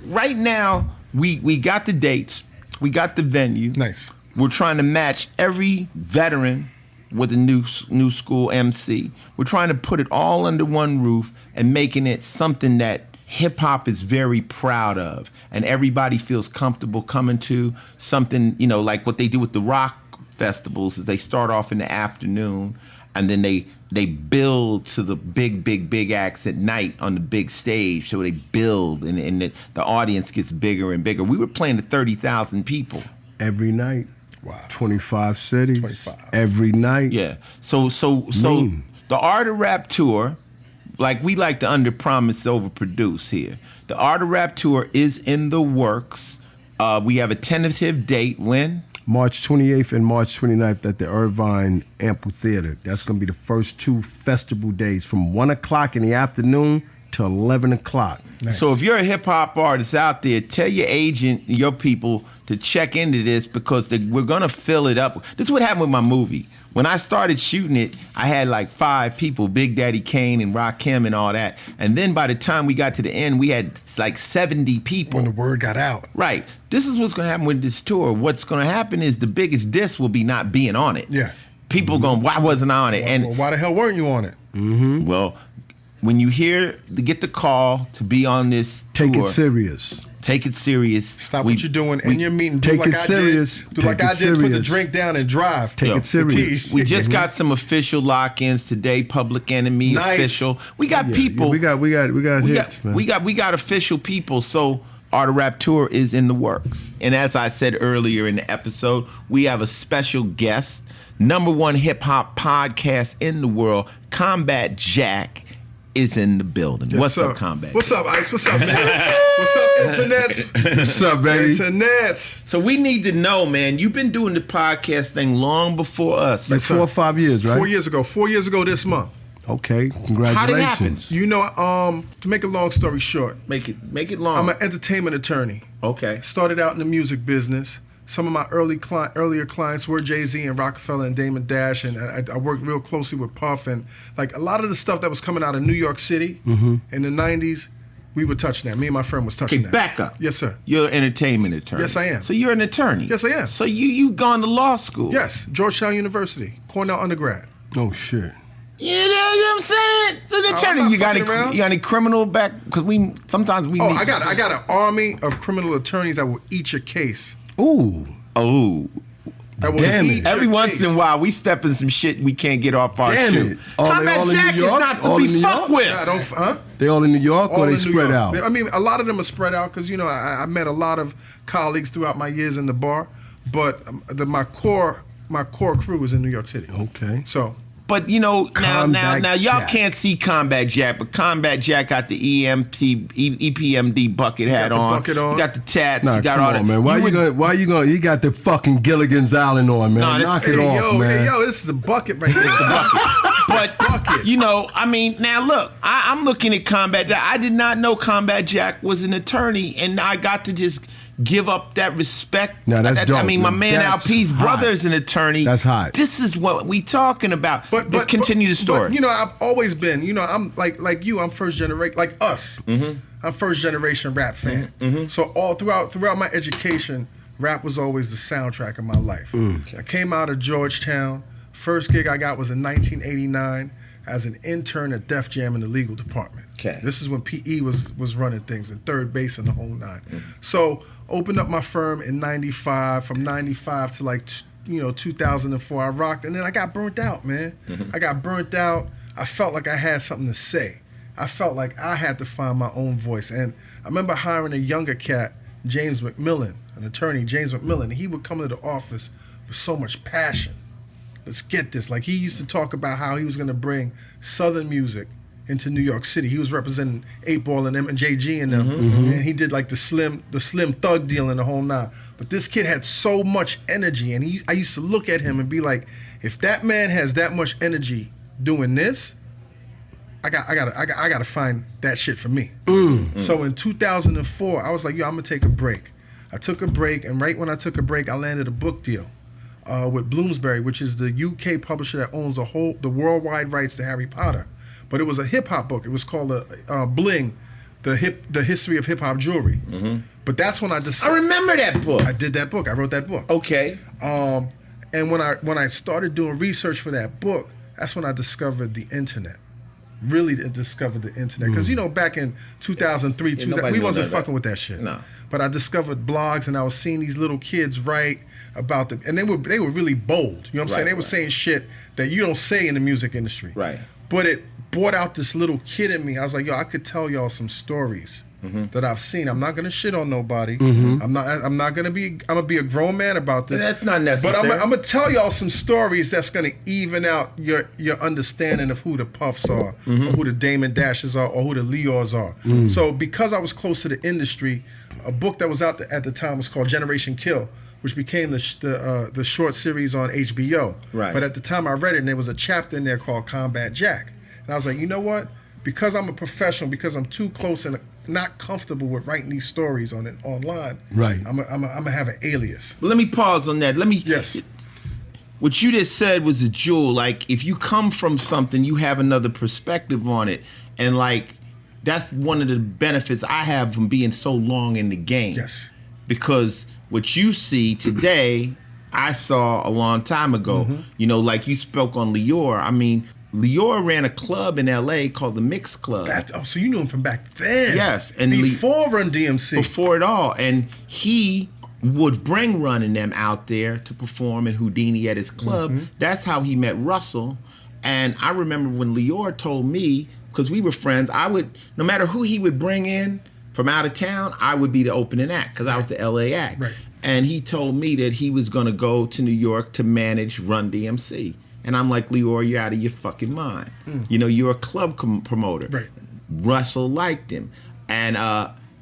Right now, we got the dates, we got the venue. Nice. We're trying to match every veteran with a new school MC. We're trying to put it all under one roof and making it something that hip hop is very proud of, and everybody feels comfortable coming to. Something, like what they do with the rock festivals is they start off in the afternoon, and then they build to the big acts at night on the big stage. So they build, and the audience gets bigger and bigger. We were playing to 30,000 people every night. Wow. 25 cities. 25. Every night. Yeah. So the Art of Rap tour, like we like to under promise, overproduce here. The Art of Rap tour is in the works. We have a tentative date when? March 28th and March 29th at the Irvine Amphitheater. That's going to be the first two festival days from 1 o'clock in the afternoon to 11 o'clock. Nice. So if you're a hip hop artist out there, tell your agent, your people to check into this, because we're going to fill it up. This is what happened with my movie. When I started shooting it, I had like 5 people, Big Daddy Kane and Rakim and all that. And then by the time we got to the end, we had like 70 people. When the word got out. Right. This is what's going to happen with this tour. What's going to happen is the biggest diss will be not being on it. Yeah. People going, why wasn't I on it? Well, why the hell weren't you on it? Well, when you get the call to be on this tour, Take it serious. Take it serious. Stop what you're doing in your meeting. Do take like it I serious. did. Do Take like I it did. Put the serious. drink down and drive. Take Yo, it serious. We just got some official lock-ins today. Public Enemy Nice. official. We got people. We got hits, man. We got official people. So Art of Rap tour is in the works. And as I said earlier in the episode, we have a special guest, #1 hip hop podcast in the world, Combat Jack, is in the building. Yes, What's sir. up, Combat? What's up, Ice? What's up, man? What's up, Internet? What's up, baby? Internet. So we need to know, man, you've been doing the podcast thing long before us. Like 4 or 5 years, right? 4 years ago. 4 years ago this month. Okay, congratulations. How did it happen? You know, to make a long story short, Make it long. I'm an entertainment attorney. Okay. Started out in the music business. Some of my earlier clients were Jay-Z and Rockefeller and Damon Dash, and I worked real closely with Puff, and like a lot of the stuff that was coming out of New York City in the 90s, we were touching that. Me and my friend was touching Okay, that. back up. Yes, sir. You're an entertainment attorney. Yes, I am. So you're an attorney. Yes, I am. So you've gone to law school. Yes, Georgetown University, Cornell undergrad. Oh, shit. You know what I'm saying? So the I'm attorney, not you got fucking around. any criminal back? Because sometimes we. Oh, need, I got an army of criminal attorneys that will eat your case. Ooh. Oh. That will Damn eat it. your Every once case. in a while, we step in some shit we can't get off our Damn shoe. it. Are they Combat all in Jack New is York? not to All be in New fucked York? with. I don't, huh? They all in New York or All they in New spread York. out? I mean, a lot of them are spread out because I met a lot of colleagues throughout my years in the bar, but my core crew was in New York City. Okay. So But now Combat y'all Jack. can't see Combat Jack, but Combat Jack got the EPMD bucket hat the on. bucket on. He got the tats. Nah, he got come all on, that. man. Why you gonna? He got the fucking Gilligan's Island on, man. Nah, Knock that's- it hey, off, yo, man. hey, yo, this is the bucket right here. the bucket. But bucket. I mean, now look, I'm looking at Combat Jack. I did not know Combat Jack was an attorney, and I got to just give up that respect. Now, that's I dope, mean, my man. man That's Alp's hot. brother is an attorney. That's hot. This is what we talking about. But continue the story. But, I've always been, I'm like you, I'm first generation, like us. Mm-hmm. I'm first generation rap fan. So all throughout my education, rap was always the soundtrack of my life. I came out of Georgetown. First gig I got was in 1989 as an intern at Def Jam in the legal department. Okay. This is when PE was running things and third base and the whole nine. So opened up my firm in 95. From 95 to like 2004, I rocked, and then I got burnt out, man. I got burnt out. I felt like I had something to say. I felt like I had to find my own voice. And I remember hiring a younger cat, James McMillan, an attorney, James McMillan. He would come to the office with so much passion. Let's get this. Like, he used to talk about how he was going to bring Southern music into New York City. He was representing 8-Ball and them and JG and them. And he did like the Slim Thug deal and the whole nine. But this kid had so much energy, and I used to look at him and be like, if that man has that much energy doing this, I gotta find that shit for me. So in 2004, I was like, yo, I'm gonna take a break. I took a break, and right when I took a break, I landed a book deal with Bloomsbury, which is the UK publisher that owns the worldwide rights to Harry Potter. But it was a hip hop book. It was called Bling, the history of hip hop jewelry. But that's when I discovered. I remember that book. I did that book. I wrote that book. Okay. And when I started doing research for that book, that's when I discovered the internet. Really discovered the internet. Because, back in 2003, we wasn't fucking with that shit. No. But I discovered blogs, and I was seeing these little kids write about them. And they were really bold. You know what I'm saying? They were saying shit that you don't say in the music industry. Right. But it brought out this little kid in me. I was like, yo, I could tell y'all some stories that I've seen. I'm not gonna shit on nobody. I'm gonna be a grown man about this. That's not necessary. But I'm gonna tell y'all some stories that's gonna even out your understanding of who the Puffs are, or who the Damon Dashes are, or who the Leors are. So because I was close to the industry, a book that was out at the time was called Generation Kill, which became the short series on HBO. Right. But at the time I read it, and there was a chapter in there called Combat Jack. And I was like, you know what? Because I'm a professional, because I'm too close and not comfortable with writing these stories online, Right. I'm gonna have an alias. Let me pause on that. Yes. What you just said was a jewel. Like, if you come from something, you have another perspective on it. And like, that's one of the benefits I have from being so long in the game. Yes. Because what you see today, I saw a long time ago. Like you spoke on Lior. I mean, Lior ran a club in LA called the Mix Club. So you knew him from back then. Yes, and before Run DMC. Before it all. And he would bring Run and them out there to perform in Houdini at his club. That's how he met Russell. And I remember when Lior told me, because we were friends, I would, no matter who he would bring in from out of town, I would be the opening act because I was the LA act. Right. And he told me that he was going to go to New York to manage Run DMC. And I'm like, Lior, you're out of your fucking mind. You're a club promoter. Right. Russell liked him. And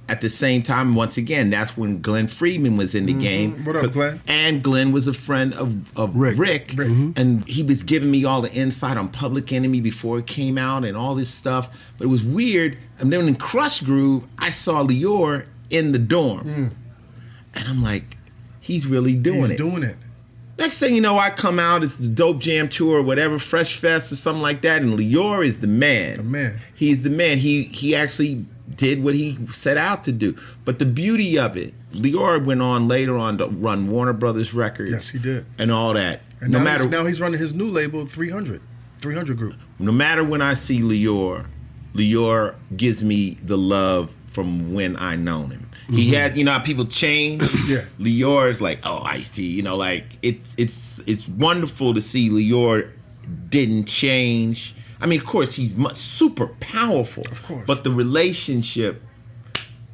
at the same time, once again, that's when Glenn Friedman was in the game. What up, Glenn? And Glenn was a friend of Rick. And he was giving me all the insight on Public Enemy before it came out and all this stuff. But it was weird. And then in Crush Groove, I saw Lior in the dorm. And I'm like, he's really doing it. He's doing it. Next thing you know, I come out, it's the Dope Jam Tour or whatever, Fresh Fest or something like that, and Lior is the man. The man. He's the man. He actually did what he set out to do. But the beauty of it, Lior went on later on to run Warner Brothers Records. Yes, he did. And all that. And now he's running his new label, 300. 300 group. No matter when I see Lior gives me the love from when I known him. He had, you know, how people change. Yeah. Lior is like, oh, Ice-T, you know, like it's wonderful to see Lior didn't change. I mean, of course, he's super powerful. Of course. But the relationship,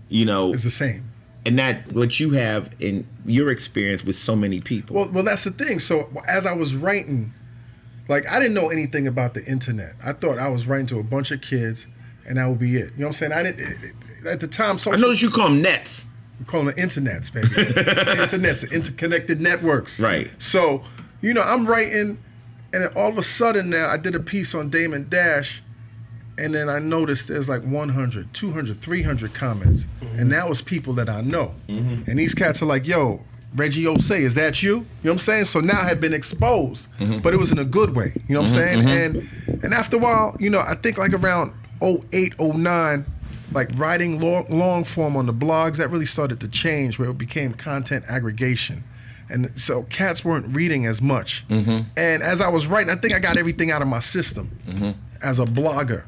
you know, It's the same. and that what you have in your experience with so many people. Well, that's the thing. So as I was writing, like I didn't know anything about the internet. I thought I was writing to a bunch of kids, and that would be it. You know what I'm saying? I didn't. At the time, I noticed you call them nets. We're calling it internets, baby. Internets, interconnected networks. Right. So, you know, I'm writing, and then all of a sudden now I did a piece on Damon Dash, and then I noticed there's like 100, 200, 300 comments. And that was people that I know. And these cats are like, yo, Reggie Osei, is that you? You know what I'm saying? So now I had been exposed, but it was in a good way. You know what I'm saying? And after a while, you know, I think like around 08, 09, like writing long form on the blogs, that really started to change where it became content aggregation. And so cats weren't reading as much. And as I was writing, I think I got everything out of my system as a blogger.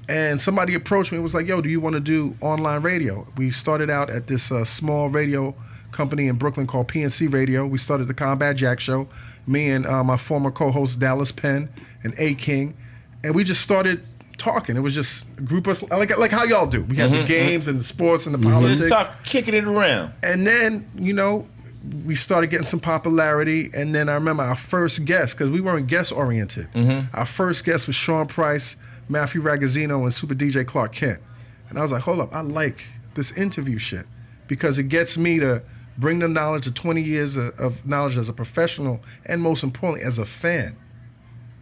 And somebody approached me and was like, yo, do you want to do online radio? We started out at this small radio company in Brooklyn called PNC Radio. We started the Combat Jack Show, me and my former co-host Dallas Penn and A-King. And we just started talking. It was just a group of, like how y'all do. We had the games and the sports and the politics. Just start kicking it around. And then, you know, we started getting some popularity. And then I remember our first guest, because we weren't guest-oriented. Our first guest was Sean Price, Matthew Ragazzino, and Super DJ Clark Kent. And I was like, hold up, I like this interview shit because it gets me to bring the knowledge of 20 years of knowledge as a professional and most importantly as a fan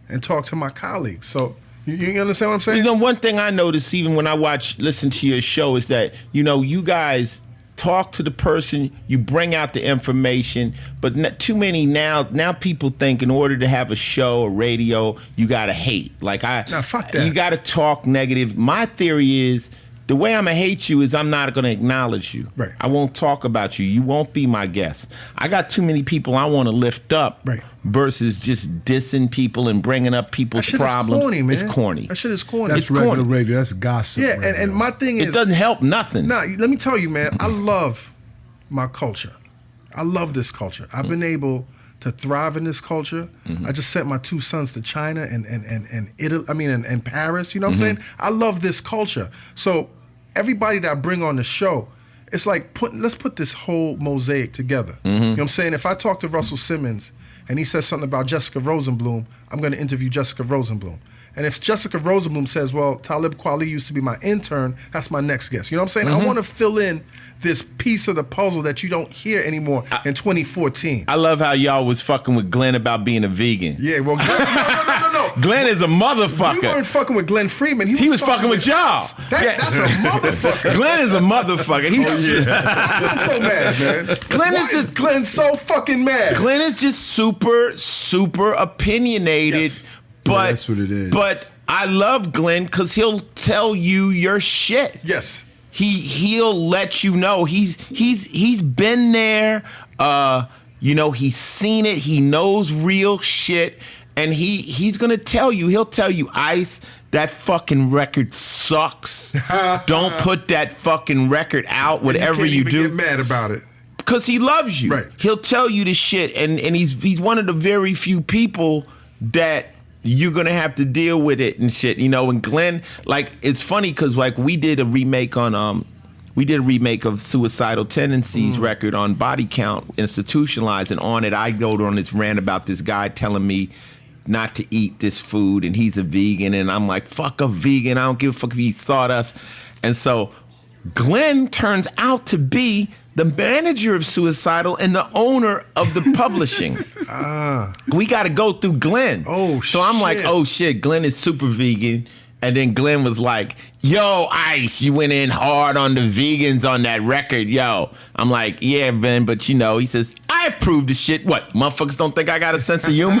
and talk to my colleagues. So you understand what I'm saying? You know, one thing I notice even when I listen to your show is that, you know, you guys talk to the person, you bring out the information, but not too many now people think in order to have a show or radio, you gotta hate. Like Nah, fuck that. You gotta talk negative. My theory is the way I'm gonna hate you is I'm not gonna acknowledge you. Right. I won't talk about you. You won't be my guest. I got too many people I want to lift up Right. versus just dissing people and bringing up That people's shit problems. is corny, man. It's corny. That shit is corny. That's It's regular corny. radio. That's gossip. Yeah, radio. and my thing It is, doesn't help nothing. nah, let me tell you, man, I love my culture. I love this culture. I've been able to thrive in this culture. I just sent my 2 sons to China and Italy, and Paris, you know what I'm saying? I love this culture. So everybody that I bring on the show, it's like let's put this whole mosaic together. You know what I'm saying? If I talk to Russell Simmons and he says something about Jessica Rosenblum, I'm going to interview Jessica Rosenblum. And if Jessica Rosenblum says, well, Talib Kweli used to be my intern, that's my next guest. You know what I'm saying? I want to fill in this piece of the puzzle that you don't hear anymore in 2014. I love how y'all was fucking with Glenn about being a vegan. Yeah, well, no. Glenn is a We motherfucker. weren't fucking with Glenn Freeman. He was fucking with y'all. us. That's a motherfucker. Glenn is a motherfucker. He's I'm so mad, man. Glenn Why is just- Glenn so fucking mad. Glenn is just super opinionated. Yes. But Yeah, that's what it is. But I love Glenn because he'll tell you your shit. Yes. He'll let you know he's been there. You know, he's seen it. He knows real shit, and he's gonna tell you. He'll tell you, Ice, that fucking record sucks. Don't put that fucking record out. Whatever you can't do, even get mad about it. because he loves you. Right. He'll tell you the shit, and he's one of the very few people that you're gonna have to deal with it and shit, you know. And Glenn, like, it's funny because like we did a remake of Suicidal Tendencies record on Body Count, Institutionalized, and on it I go on this rant about this guy telling me not to eat this food, and he's a vegan, and I'm like, fuck a vegan, I don't give a fuck if he eats sawdust. And so Glenn turns out to be the manager of Suicidal and the owner of the publishing. We got to go through Glenn. Oh, so I'm like, shit. oh shit, Glenn is super vegan. And then Glenn was like, yo, Ice, you went in hard on the vegans on that record, yo. I'm like, yeah, man, but you know, he says, I approve the shit. What, motherfuckers don't think I got a sense of humor?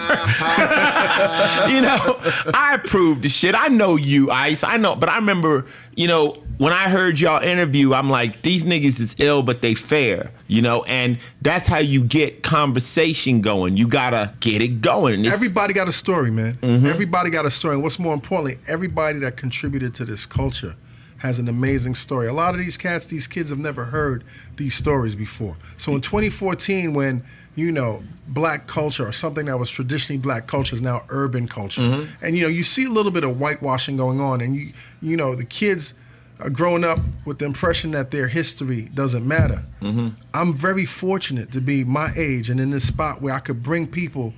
You know, I approve the shit. I know you, Ice. I know, but I remember, you know, when I heard y'all interview, I'm like, these niggas is ill, but they fair, you know? And that's how you get conversation going. You gotta get it going. Everybody got a story, man. Mm-hmm. Everybody got a story. And what's more importantly, everybody that contributed to this culture has an amazing story. A lot of these cats, these kids have never heard these stories before. So in 2014, when, you know, black culture or something that was traditionally black culture is now urban culture. Mm-hmm. And, you know, you see a little bit of whitewashing going on, and you know, the kids are growing up with the impression that their history doesn't matter. Mm-hmm. I'm very fortunate to be my age and in this spot where I could bring people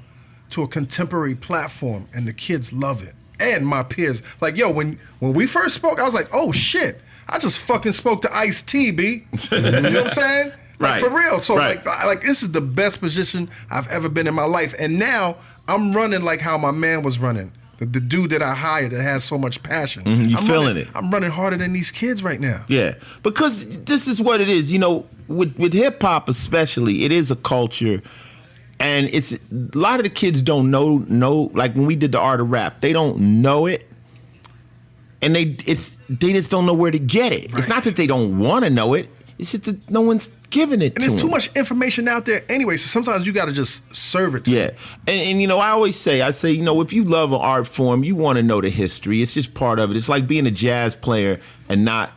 to a contemporary platform, and the kids love it. And my peers, like, yo, when we first spoke, I was like, oh shit, I just fucking spoke to Ice-T, B. You know what I'm saying? Like, Right. for real. So Right. like this is the best position I've ever been in my life. And now I'm running like how my man was running. The dude that I hired that has so much passion. Mm-hmm, you I'm feeling it. I'm running harder than these kids right now. Yeah, because this is what it is. You know, with hip hop especially, it is a culture, and it's a lot of the kids don't know. Like when we did the art of rap, they don't know it, and they just don't know where to get it. Right. It's not that they don't want to know it. It's just that no one's giving it to them. And there's too much information out there anyway, so sometimes you got to just serve it to them. And you know, I say, you know, if you love an art form, you want to know the history. It's just part of it. It's like being a jazz player and not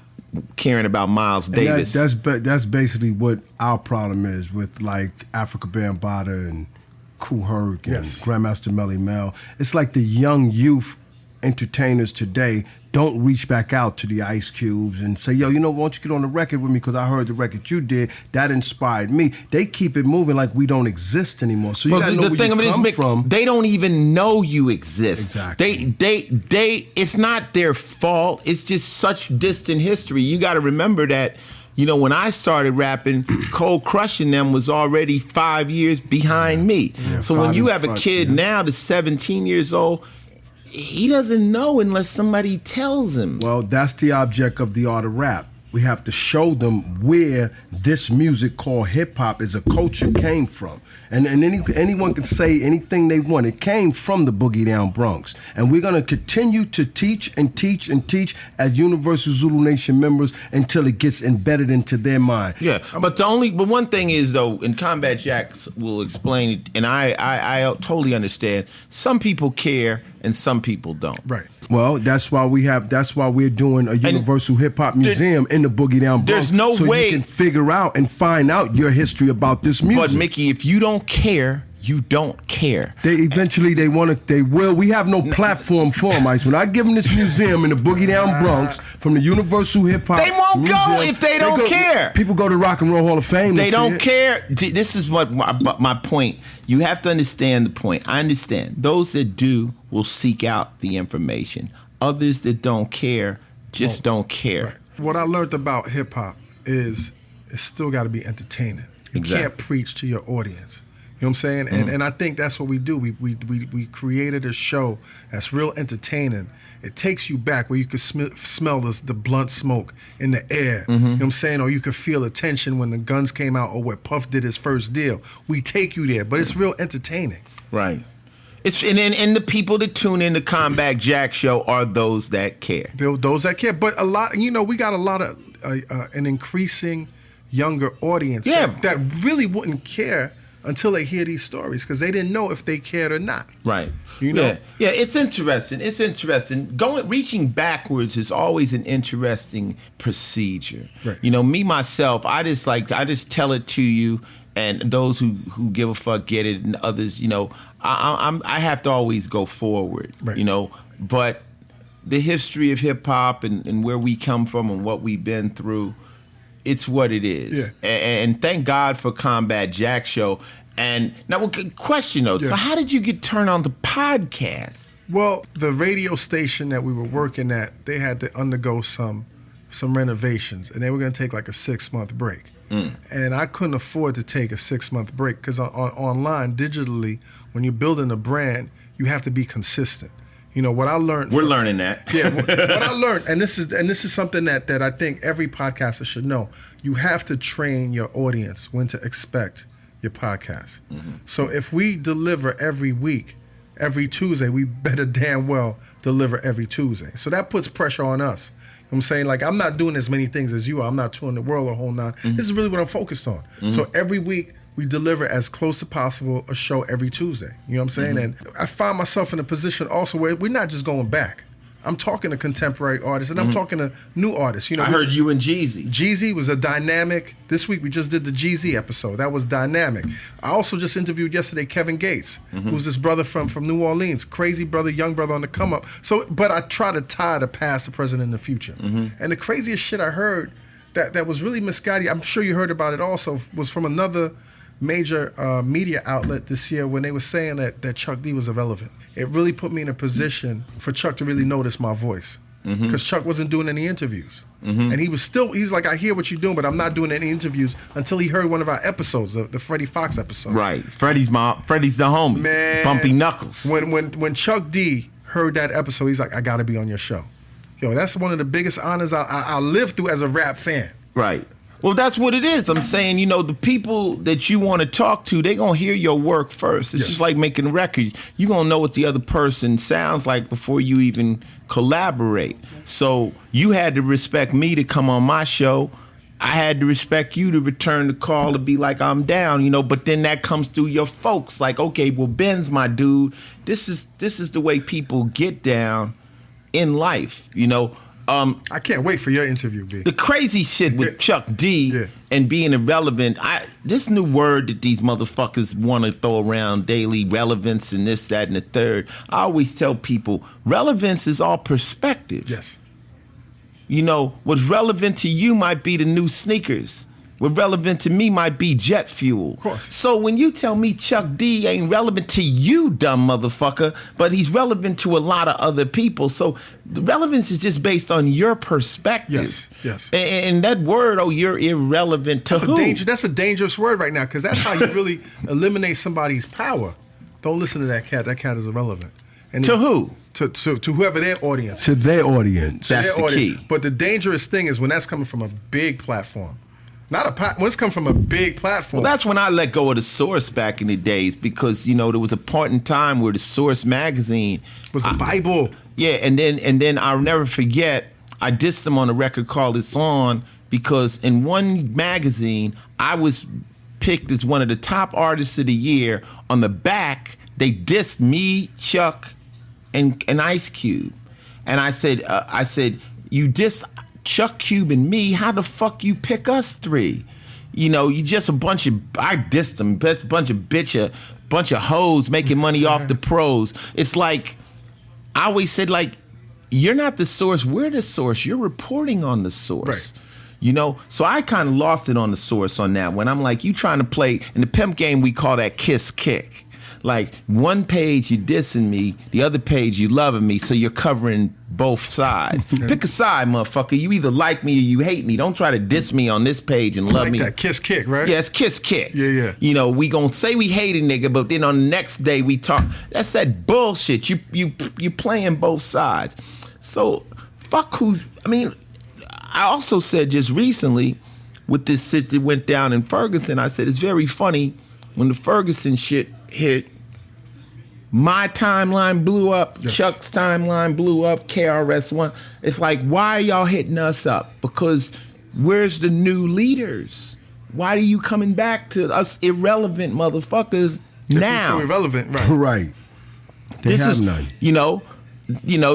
caring about Miles Davis. That's basically what our problem is with like Africa Bambaataa and Kool Herc and Grandmaster Melly Mel. It's like the young youth entertainers today don't reach back out to the Ice Cubes and say, yo, you know, why don't you get on the record with me because I heard the record you did. That inspired me. They keep it moving like we don't exist anymore. So you gotta know where you come from. They don't even know you exist. Exactly. They it's not their fault. It's just such distant history. You got to remember that, you know, when I started rapping, Cold Crushing them was already 5 years behind me. Yeah, so when you have a kid now that's 17 years old, he doesn't know unless somebody tells him. Well, that's the object of the art of rap. We have to show them where this music called hip hop as a culture came from. And anyone can say anything they want. It came from the Boogie Down Bronx. And we're going to continue to teach and teach and teach as Universal Zulu Nation members until it gets embedded into their mind. Yeah, but one thing is, though, and Combat Jacks will explain it, and I totally understand, some people care and some people don't. Right. Well, that's why we're doing a Universal Hip Hop Museum in the Boogie Down Bronx. There's no way you can figure out and find out your history about this music. But Mickey, if you don't care, you don't care. They will. We have no platform for them, Ice. When I give them this museum in the Boogie Down Bronx from the Universal Hip Hop They won't Museum, go if they don't care. People go to Rock and Roll Hall of Fame. They don't care. This is what my point. You have to understand the point. I understand. Those that do will seek out the information. Others that don't care just don't care. Right. What I learned about hip hop is it's still got to be entertaining. You can't preach to your audience. You know what I'm saying? Mm-hmm. And I think that's what we do. We created a show that's real entertaining. It takes you back where you can smell the blunt smoke in the air. Mm-hmm. You know what I'm saying? Or you can feel the tension when the guns came out or when Puff did his first deal. We take you there, but it's real entertaining. Right. It's and the people that tune in to Combat Jack show are those that care. Those that care. But a lot, you know, we got a lot of an increasing younger audience that really wouldn't care until they hear these stories because they didn't know if they cared or not. Right. You know? Yeah, it's interesting. It's interesting. Reaching backwards is always an interesting procedure. Right. You know, me myself, I just tell it to you, and those who give a fuck get it, and others, you know, I have to always go forward. Right. You know, but the history of hip hop and where we come from and what we've been through, it's what it is. Yeah. And thank God for Combat Jack show. And now, question though, so how did you get turned on to podcasts? Well, the radio station that we were working at, they had to undergo some renovations, and they were going to take like a 6-month break. And I couldn't afford to take a 6-month break because online, digitally, when you're building a brand, you have to be consistent. You know what I learned. We're learning that. Yeah, what I learned, and this is something that I think every podcaster should know. You have to train your audience when to expect your podcast. Mm-hmm. So if we deliver every week, every Tuesday, we better damn well deliver every Tuesday. So that puts pressure on us. I'm saying, like, I'm not doing as many things as you are. I'm not touring the world a whole nine. This is really what I'm focused on. So every week we deliver as close as possible a show every Tuesday. You know what I'm saying? And I find myself in a position also where we're not just going back. I'm talking to contemporary artists, and I'm talking to new artists. You know, I heard you and Jeezy. Jeezy was a dynamic. This week we just did the Jeezy episode. That was dynamic. I also just interviewed yesterday Kevin Gates, who's this brother from New Orleans, crazy brother, young brother on the come up. So, but I try to tie the past, the present, and the future. And the craziest shit I heard that was really misguided, I'm sure you heard about it also, was from another major media outlet this year when they were saying that Chuck D was irrelevant. It really put me in a position for Chuck to really notice my voice. Because Chuck wasn't doing any interviews. And he's like, I hear what you're doing, but I'm not doing any interviews until he heard one of our episodes, the Freddie Fox episode. Right. Freddie's the homie. Man. Bumpy Knuckles. When Chuck D heard that episode, he's like, I gotta be on your show. Yo, that's one of the biggest honors I lived through as a rap fan. Right. Well, that's what it is. I'm saying, the people that you want to talk to, they going to hear your work first. It's just like making a record. You're going to know what the other person sounds like before you even collaborate. So you had to respect me to come on my show. I had to respect you to return the call to be like, I'm down, but then that comes through your folks. Like, okay, well, Ben's my dude. This is the way people get down in life, I can't wait for your interview, B. The crazy shit with Chuck D and being irrelevant, this new word that these motherfuckers want to throw around daily, relevance and this, that, and the third. I always tell people, relevance is all perspective. Yes. What's relevant to you might be the new sneakers. What relevant to me might be jet fuel. Of course. So when you tell me Chuck D ain't relevant to you, dumb motherfucker, but he's relevant to a lot of other people. So the relevance is just based on your perspective. Yes. And that word, you're irrelevant to who? That's a dangerous word right now, because that's how you really eliminate somebody's power. Don't listen to that cat. That cat is irrelevant. And to who? To whoever their audience is. To their audience. That's the key. But the dangerous thing is when that's coming from a big platform. When it's come from a big platform. Well, that's when I let go of the Source back in the days, because there was a point in time where the Source magazine was the Bible. Yeah, and then I'll never forget, I dissed them on a record called It's On, because in one magazine I was picked as one of the top artists of the year. On the back, they dissed me, Chuck, and Ice Cube, and I said, you diss Chuck Cube and me, how the fuck you pick us three? You just I dissed them, bunch of hoes making money off the pros. It's like, I always said, like, you're not the source, we're the source. You're reporting on the source. Right. So I kind of lost it on the Source on that one. I'm like, you trying to play, in the pimp game we call that kiss kick. Like, one page you dissing me, the other page you loving me, so you're covering both sides. Pick a side, motherfucker. You either like me or you hate me. Don't try to diss me on this page and love me. That kiss kick, right? Yeah, it's kiss kick. Yeah. We gonna say we hate a nigga, but then on the next day we talk. That's that bullshit. You playing both sides. So fuck who's. I also said just recently with this shit that went down in Ferguson, I said it's very funny when the Ferguson shit hit. My timeline blew up, yes. Chuck's timeline blew up, KRS-One. It's like, why are y'all hitting us up? Because where's the new leaders? Why are you coming back to us irrelevant motherfuckers now? So irrelevant, right? Right. They have none.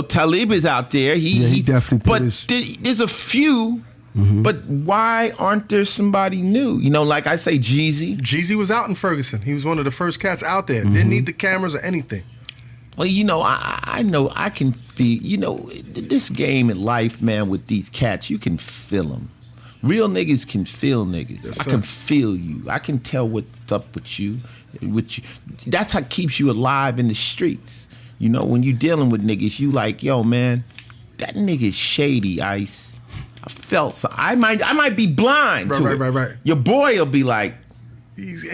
Talib is out there. He definitely put his... there's a few. Mm-hmm. But why aren't there somebody new? Like I say, Jeezy. Jeezy was out in Ferguson. He was one of the first cats out there. Mm-hmm. Didn't need the cameras or anything. Well, I know I can feel, this game in life, man, with these cats, you can feel them. Real niggas can feel niggas. Yes, I can feel you. I can tell what's up with you. That's how it keeps you alive in the streets. When you're dealing with niggas, you like, yo, man, that nigga's shady, Ice. I felt so. I might be blind to it. Right. Your boy will be like,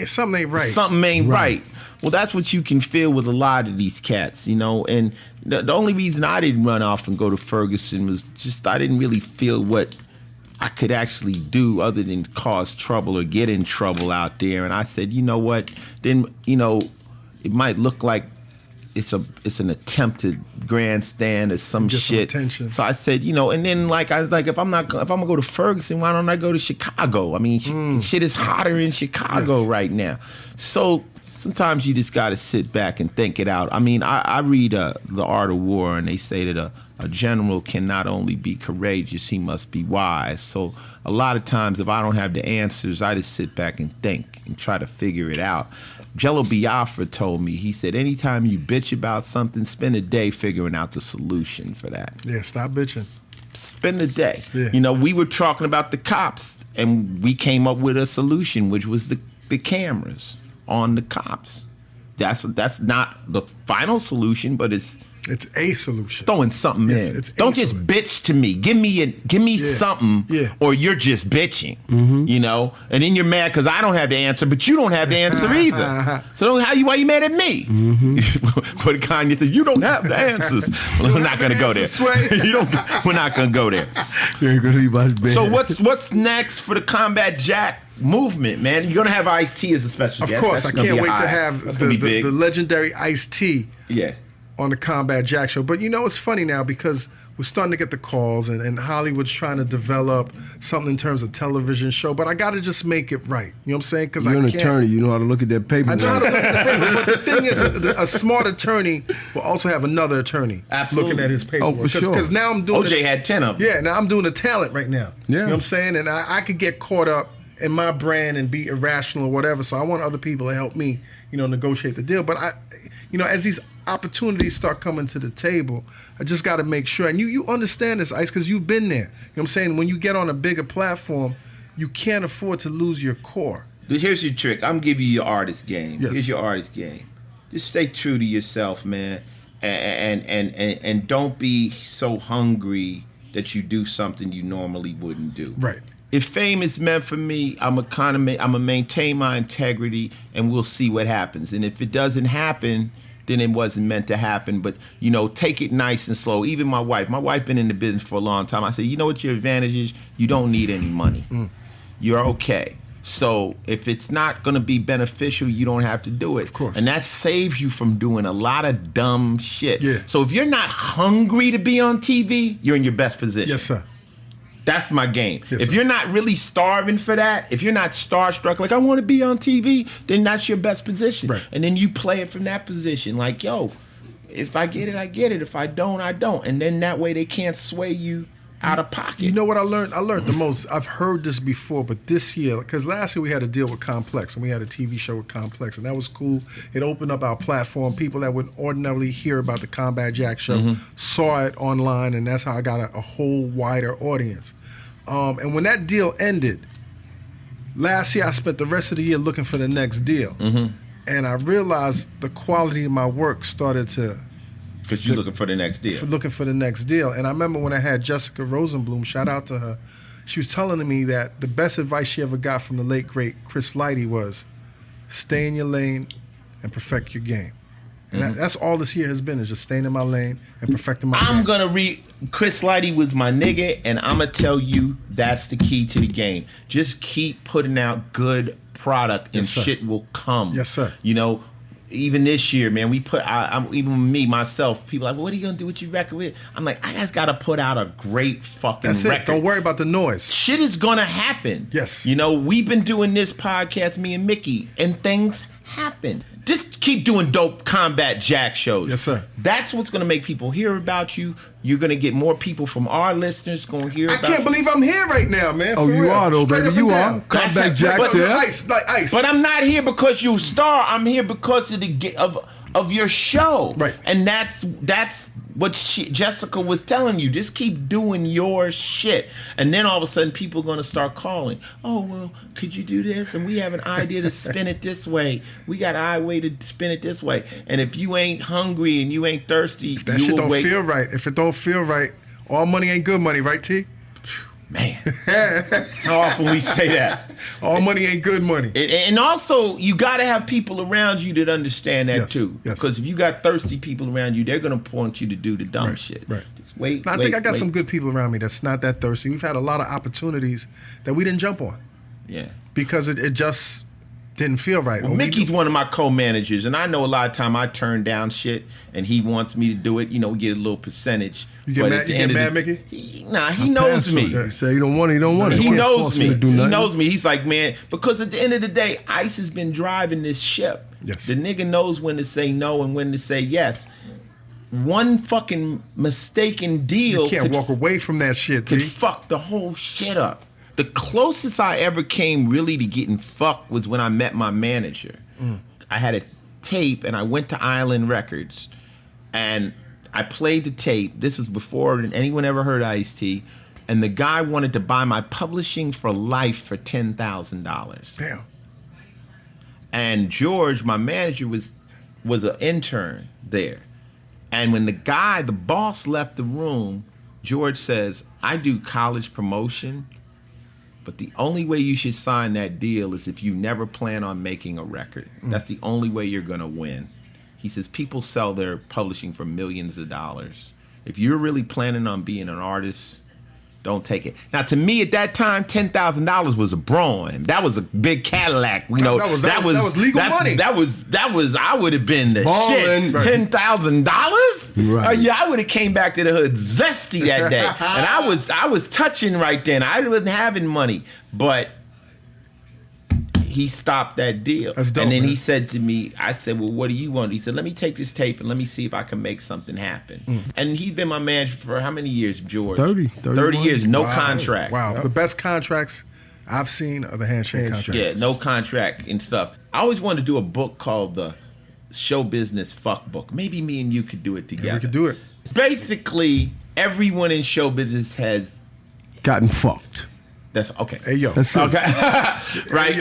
something ain't right. Something ain't right. Well, that's what you can feel with a lot of these cats, And the only reason I didn't run off and go to Ferguson was just I didn't really feel what I could actually do other than cause trouble or get in trouble out there. And I said, you know what? Then, it might look like it's an attempted grandstand or some Get some shit. attention. So I said, and then I was like, if I'm gonna go to Ferguson, why don't I go to Chicago? I mean, shit is hotter in Chicago right now. So sometimes you just got to sit back and think it out. I mean, I read The Art of War, and they say that a general can not only be courageous, he must be wise. So a lot of times, if I don't have the answers, I just sit back and think and try to figure it out. Jello Biafra told me, he said, anytime you bitch about something, spend a day figuring out the solution for that. Yeah, stop bitching. Spend the day. Yeah. We were talking about the cops, and we came up with a solution, which was the cameras on the cops. That's not the final solution, but it's a solution. Throwing something in. Don't just bitch to me. Give me something, or you're just bitching. And then you're mad because I don't have the answer, but you don't have the answer either. So why you mad at me? But Kanye said, you don't have the answers. Well, we're not gonna go there. We're not gonna go there. So what's next for the Combat Jack movement, man? You're gonna have Ice-T as a special guest. Of course, I can't wait to have the legendary Ice-T. Yeah. On the Combat Jack show. But it's funny now because we're starting to get the calls and Hollywood's trying to develop something in terms of television show, but I got to just make it right. You know what I'm saying? Because you're an attorney. You know how to look at that paper. I know how to look at the paper, but the thing is, a smart attorney will also have another attorney looking at his paperwork. Oh, for sure. Because now I'm doing OJ had 10 of them. Yeah, now I'm doing the talent right now. Yeah. You know what I'm saying? And I could get caught up in my brand and be irrational or whatever, so I want other people to help me, negotiate the deal. But as these opportunities start coming to the table, I just got to make sure. And you understand this, Ice, because you've been there. You know what I'm saying? When you get on a bigger platform, you can't afford to lose your core. Here's your trick. I'm giving you your artist game. Yes. Here's your artist game. Just stay true to yourself, man, and don't be so hungry that you do something you normally wouldn't do. Right. If fame is meant for me, I'm gonna maintain my integrity, and we'll see what happens. And if it doesn't happen, then it wasn't meant to happen. But take it nice and slow. Even my wife been in the business for a long time. I said, you know what your advantage is? You don't need any money. You're okay. So if it's not gonna be beneficial, you don't have to do it. Of course. And that saves you from doing a lot of dumb shit. Yeah. So if you're not hungry to be on TV, you're in your best position. Yes, sir. That's my game. Yes, if sir. you're not really starving for that, if you're not starstruck, like I want to be on TV, then that's your best position. Right. And then you play it from that position. Like, yo, if I get it, I get it. If I don't, I don't. And then that way they can't sway you out of pocket. You know what I learned? I learned the most. I've heard this before, but this year, because last year we had a deal with Complex, and we had a TV show with Complex, and that was cool. It opened up our platform. People that would ordinarily hear about the Combat Jack show saw it online, and that's how I got a whole wider audience. And when that deal ended, last year I spent the rest of the year looking for the next deal. And I realized the quality of my work started to... Because you're looking for the next deal. Looking for the next deal. And I remember when I had Jessica Rosenblum, shout out to her, she was telling me that the best advice she ever got from the late, great Chris Lighty was stay in your lane and perfect your game. And that's all this year has been, is just staying in my lane and perfecting my game. I'm going to read... Chris Lighty was my nigga, and I'm going to tell you that's the key to the game. Just keep putting out good product, and shit will come. Yes, sir. Even this year, man, we put out, even me, myself, people are like, well, what are you going to do with your record with? I'm like, I just got to put out a great fucking record. That's it. Don't worry about the noise. Shit is going to happen. Yes. We've been doing this podcast, me and Mickey, and things happen. Just keep doing dope Combat Jack shows. Yes, sir. That's what's going to make people hear about you. You're going to get more people from our listeners going to hear about you. I can't believe I'm here right now, man. Oh, you are, though, baby. You are. Combat Jack's here. Like ice. But I'm not here because you star. I'm here because of your show. Right. And that's what Jessica was telling you. Just keep doing your shit. And then all of a sudden people are going to start calling. Oh, well, could you do this? And we have an idea to spin it this way. We got an way to spin it this way. And if you ain't hungry and you ain't thirsty, if that shit don't feel right. If it don't feel right, all money ain't good money, right, T? Man, how often we say that? All money ain't good money. And also, you got to have people around you that understand that too. Yes. Because if you got thirsty people around you, they're going to want you to do the dumb shit. Right. Just wait. I think I got some good people around me that's not that thirsty. We've had a lot of opportunities that we didn't jump on. Yeah. Because it just didn't feel right. Well, Mickey's one of my co-managers, and I know a lot of time I turn down shit, and he wants me to do it. You know, we get a little percentage. You get mad, Mickey? He knows me. You say you don't want it, you don't want it. He You can't knows force me. to do He nothing. knows me. He's like, man, because at the end of the day, Ice has been driving this ship. Yes. The nigga knows when to say no and when to say yes. One fucking mistaken deal You can't walk away from that shit, could P. fuck the whole shit up. The closest I ever came really to getting fucked was when I met my manager. I had a tape and I went to Island Records and I played the tape. This is before anyone ever heard Ice-T. And the guy wanted to buy my publishing for life for $10,000. Damn. And George, my manager, was an intern there. And when the boss left the room, George says, I do college promotion, but the only way you should sign that deal is if you never plan on making a record. That's the only way you're gonna win. He says, people sell their publishing for millions of dollars. If you're really planning on being an artist, don't take it. Now, to me at that time, $10,000 was a Braun. That was a big Cadillac. You know, that was legal money. That was. I would have been the Ballin'. shit. $10,000. Right. Yeah, I would have came back to the hood zesty that day, and I was touching right then. I wasn't having money, but he stopped that deal. That's dope, and then man. he said to me, I said, well, what do you want? He said, let me take this tape and let me see if I can make something happen. And he's been my manager for how many years, George? 30 years, no Wow. contract. Wow. The best contracts I've seen are the handshake contracts. Yeah, no contract and stuff. I always wanted to do a book called the Show Business Fuck Book. Maybe me and you could do it together. We could do it. Basically, everyone in show business has, Gotten fucked. that's okay. Hey, yo. That's it. Okay, right.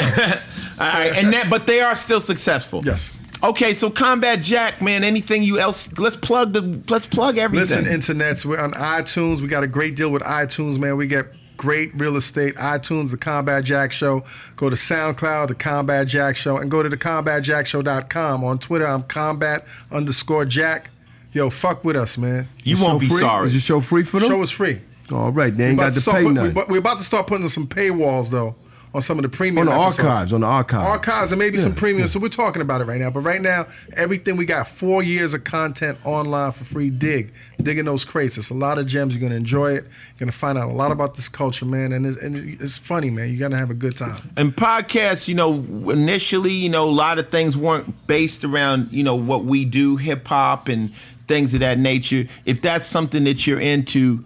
All right, but they are still successful. Yes. Okay, so Combat Jack, man. Anything you else? Let's plug everything. Listen, internets, we're on iTunes. We got a great deal with iTunes, man. We get great real estate. iTunes, The Combat Jack Show. Go to SoundCloud, The Combat Jack Show, and go to thecombatjackshow.com. On Twitter, I'm combat_Jack. Yo, fuck with us, man. You won't be Free? sorry. Is your show free for them? Show is free. All right, they ain't got to pay nothing. We're about to start putting some paywalls, though, on some of the premium On the episodes. archives. Archives and maybe some premium. So we're talking about it right now. But right now, everything we got 4 years of content online for free. Digging those crates. It's a lot of gems. You're gonna enjoy it. You're gonna find out a lot about this culture, man. And it's funny, man. You're gonna have a good time. And podcasts, initially, a lot of things weren't based around, what we do, hip hop and things of that nature. If that's something that you're into,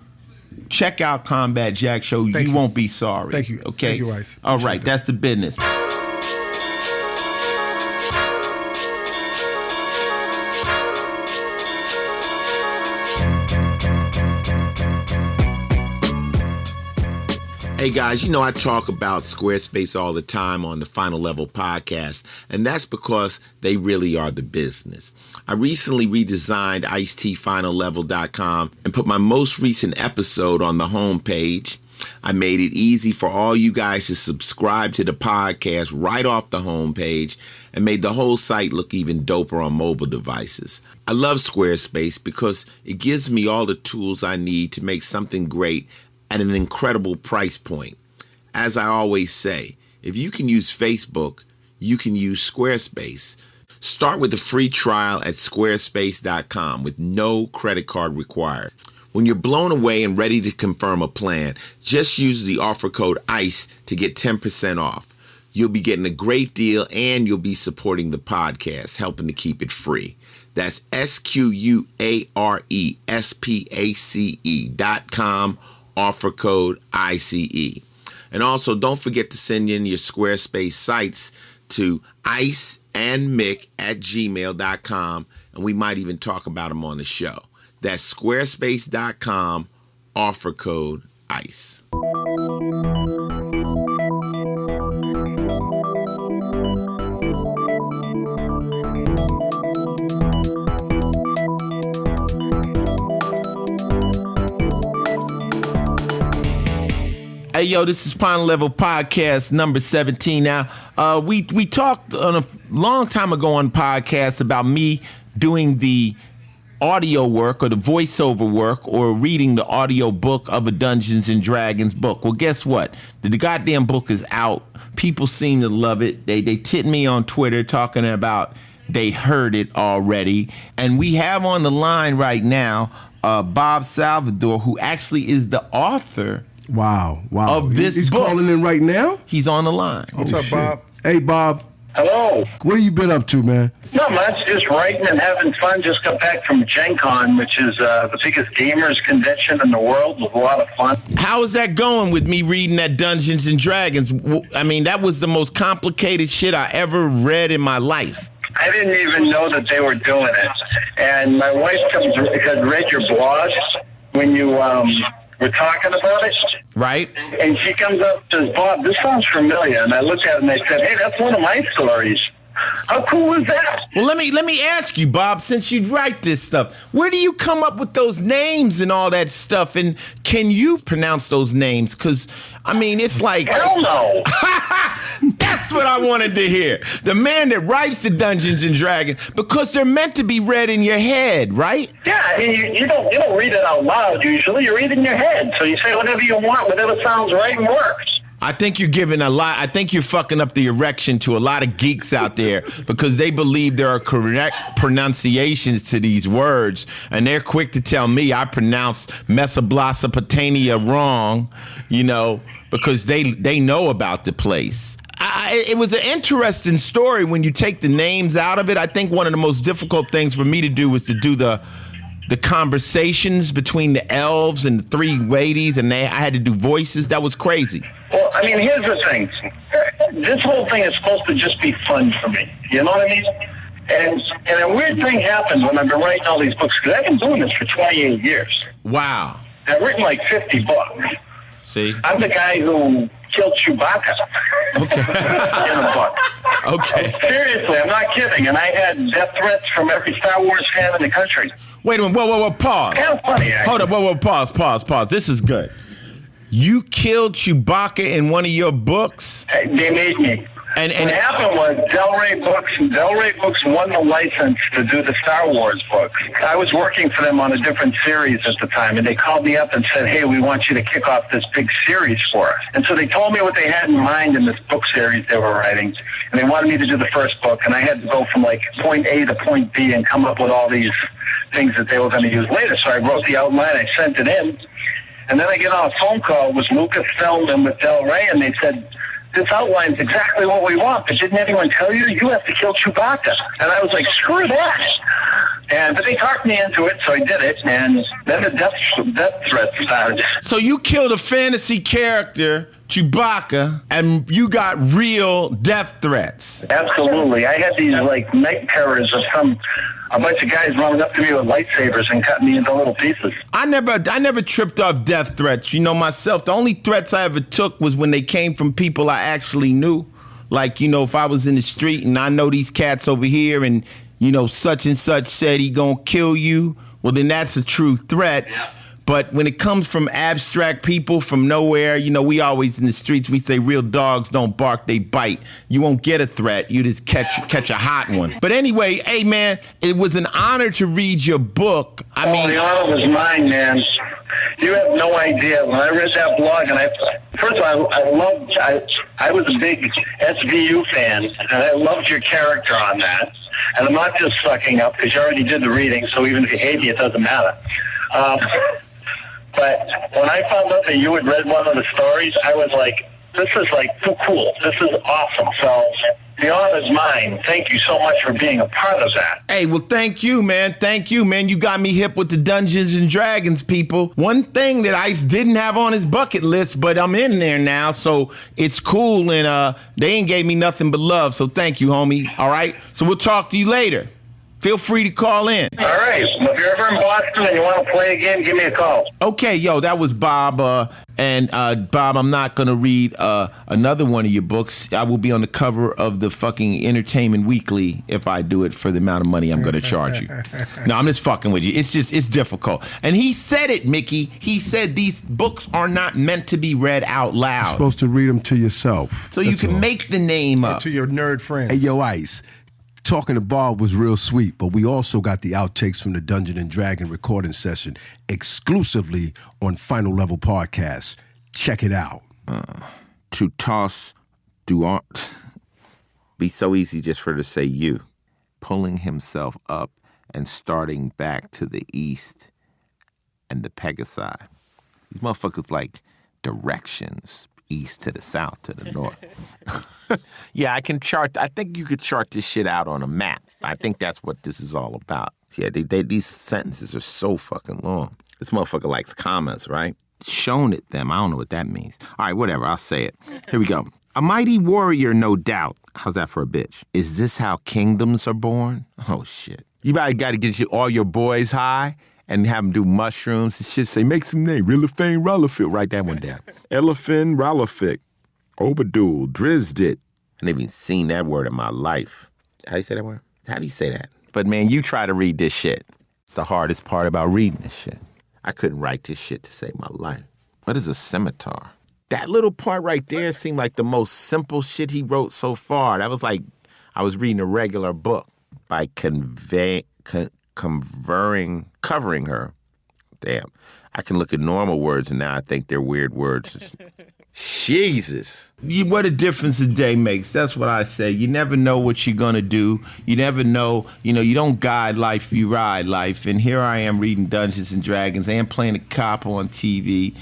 check out Combat Jack Show. You won't be sorry. Thank you. Okay. Thank you, Ice. All Appreciate right. that. That's the business. Hey guys, I talk about Squarespace all the time on the Final Level podcast, and that's because they really are the business. I recently redesigned IceTFinalLevel.com and put my most recent episode on the homepage. I made it easy for all you guys to subscribe to the podcast right off the homepage and made the whole site look even doper on mobile devices. I love Squarespace because it gives me all the tools I need to make something great at an incredible price point. As I always say, if you can use Facebook, you can use Squarespace. Start with a free trial at squarespace.com with no credit card required. When you're blown away and ready to confirm a plan, just use the offer code ICE to get 10% off. You'll be getting a great deal and you'll be supporting the podcast, helping to keep it free. That's SQUARESPACE.com. Offer code ICE. And also, don't forget to send in your Squarespace sites to iceandmick@gmail.com, and we might even talk about them on the show. That's squarespace.com, offer code ICE. Hey, yo, this is Final Level Podcast number 17 now. We talked on a long time ago on podcast about me doing the audio work or the voiceover work or reading the audio book of a Dungeons and Dragons book. Well, guess what? The goddamn book is out. People seem to love it. They tit me on Twitter talking about they heard it already. And we have on the line right now Bob Salvador, who actually is the author of this He's book. Calling in right now? He's on the line. What's up, shit. Bob? Hey, Bob. Hello. What have you been up to, man? Not much, just writing and having fun. Just got back from Gen Con, which is the biggest gamers convention in the world. It was a lot of fun. How is that going with me reading that Dungeons and Dragons? I mean, that was the most complicated shit I ever read in my life. I didn't even know that they were doing it. And my wife had read your blog when you were talking about it. Right? And she comes up and says, Bob, this sounds familiar. And I looked at it and I said, hey, that's one of my stories. How cool is that? Well, let me ask you, Bob, since you write this stuff, where do you come up with those names and all that stuff? And can you pronounce those names? Because, I mean, it's like... Hell no. That's what I wanted to hear. The man that writes the Dungeons and Dragons, because they're meant to be read in your head, right? Yeah, I mean, you don't read it out loud usually. You read it in your head. So you say whatever you want, whatever sounds right and works. I think you're giving a lot. I think you're fucking up the erection to a lot of geeks out there because they believe there are correct pronunciations to these words, and they're quick to tell me I pronounced Mesoblosopotania wrong, you know, because they know about the place. It was an interesting story when you take the names out of it. I think one of the most difficult things for me to do was to do the conversations between the elves and the three ladies, and I had to do voices. That was crazy. Well, I mean, here's the thing. This whole thing is supposed to just be fun for me. You know what I mean? And a weird thing happened when I've been writing all these books, because I've been doing this for 28 years. Wow. I've written like 50 books. See? I'm the guy who killed Chewbacca. Okay. In a book. Okay. Seriously, I'm not kidding. And I had death threats from every Star Wars fan in the country. Wait a minute. Whoa, pause. Kind of funny, actually. Hold up, whoa, pause. This is good. You killed Chewbacca in one of your books? They made me. And what happened was Del Rey Books won the license to do the Star Wars books. I was working for them on a different series at the time, and they called me up and said, hey, we want you to kick off this big series for us. And so they told me what they had in mind in this book series they were writing, and they wanted me to do the first book, and I had to go from like point A to point B and come up with all these things that they were going to use later. So I wrote the outline, I sent it in, and then I get on a phone call with Lucasfilm and with Del Rey, and they said, this outlines exactly what we want, but didn't anyone tell you? You have to kill Chewbacca. And I was like, screw that. But they talked me into it, so I did it, and then the death threat started. So you killed a fantasy character, Chewbacca, and you got real death threats. Absolutely. I had these, like, night terrors of a bunch of guys running up to me with lightsabers and cutting me into little pieces. I never tripped off death threats. You know, myself, the only threats I ever took was when they came from people I actually knew. Like, you know, if I was in the street and I know these cats over here and, you know, such and such said he gonna kill you, well, then that's a true threat. Yeah. But when it comes from abstract people from nowhere, you know, we always in the streets, we say real dogs don't bark, they bite. You won't get a threat, you just catch a hot one. But anyway, hey man, it was an honor to read your book. I mean, the honor was mine, man. You have no idea. When I read that blog, and first of all, I was a big SVU fan, and I loved your character on that. And I'm not just sucking up, because you already did the reading, so even if you hate me, it doesn't matter. But when I found out that you had read one of the stories, I was like, this is like too cool. This is awesome. So the honor's mine. Thank you so much for being a part of that. Hey, well, thank you, man. Thank you, man. You got me hip with the Dungeons and Dragons, people. One thing that Ice didn't have on his bucket list, but I'm in there now, so it's cool, and they ain't gave me nothing but love, so thank you, homie. All right? So we'll talk to you later. Feel free to call in. All right. Well, if you're ever in Boston and you want to play a game, give me a call. Okay, yo, that was Bob. And Bob, I'm not going to read another one of your books. I will be on the cover of the fucking Entertainment Weekly if I do it for the amount of money I'm going to charge you. No, I'm just fucking with you. It's difficult. And he said it, Mickey. He said these books are not meant to be read out loud. You're supposed to read them to yourself. So you can make the name up. To your nerd friends. Hey, yo, Ice. Talking to Bob was real sweet, but we also got the outtakes from the Dungeon and Dragon recording session exclusively on Final Level Podcast. Check it out. To toss Duart be so easy just for her to say you. Pulling himself up and starting back to the east and the Pegasi. These motherfuckers like directions, east to the south to the north. Yeah, I think you could chart this shit out on a map. I think that's what this is all about. Yeah, these sentences are so fucking long. This motherfucker likes commas, right? Shown at them. I don't know what that means. All right, whatever. I'll say it. Here we go. A mighty warrior, no doubt. How's that for a bitch? Is this how kingdoms are born? Oh, shit. You got to get all your boys high and have them do mushrooms and shit. Say, make some name. Rillafane, Rallafit. Write that one down. Elephant, Rallafik. Obadul, Drizdit. I never even seen that word in my life. How do you say that word? How do you say that? But, man, you try to read this shit. It's the hardest part about reading this shit. I couldn't write this shit to save my life. What is a scimitar? That little part right there seemed like the most simple shit he wrote so far. That was like I was reading a regular book by covering her. Damn. I can look at normal words and now I think they're weird words. Jesus. What a difference a day makes. That's what I say. You never know what you're going to do. You never know. You don't guide life, you ride life. And here I am reading Dungeons and Dragons and playing a cop on TV.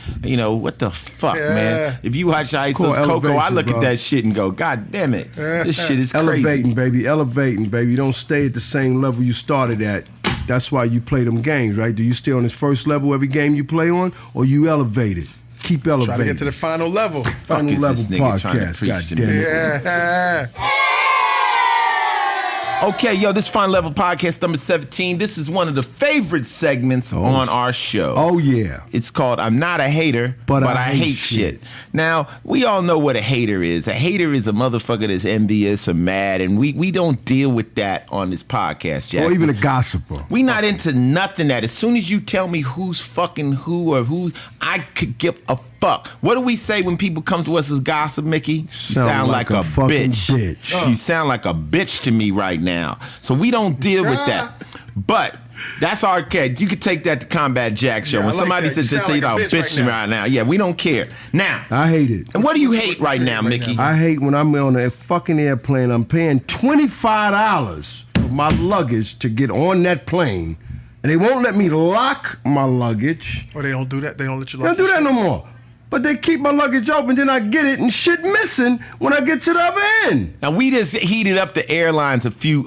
What the fuck, man? If you watch Iso's Coco, I look at that shit and go, God damn it. This shit is crazy. Elevating, baby. You don't stay at the same level you started at. That's why you play them games, right? Do you stay on this first level every game you play on, or you elevated? Keep elevating. Try to get to the final level. Final level podcast. God damn it. Yeah. Okay, yo, this is Final Level Podcast number 17. This is one of the favorite segments on our show. Oh, yeah. It's called I'm Not a Hater, but I Hate Shit. Now, we all know what a hater is. A hater is a motherfucker that's envious or mad, and we don't deal with that on this podcast, Jack. Or even a gossiper. We not into nothing that as soon as you tell me who's fucking who or who, I could give a fuck. What do we say when people come to us as gossip, Mickey? You sound like a bitch. You sound like a bitch to me right now. So we don't deal with that. But that's our kid. You could take that to Combat Jack show. When somebody says they say a bitch right now. Yeah, we don't care. Now. I hate it. And what do you hate right now, Mickey? I hate when I'm on a fucking airplane. I'm paying $25 for my luggage to get on that plane. And they won't let me lock my luggage. Oh, they don't do that? They don't let you lock it? They don't do that no more. But they keep my luggage open, then I get it and shit missing when I get to the other end. Now, we just heated up the airlines a few.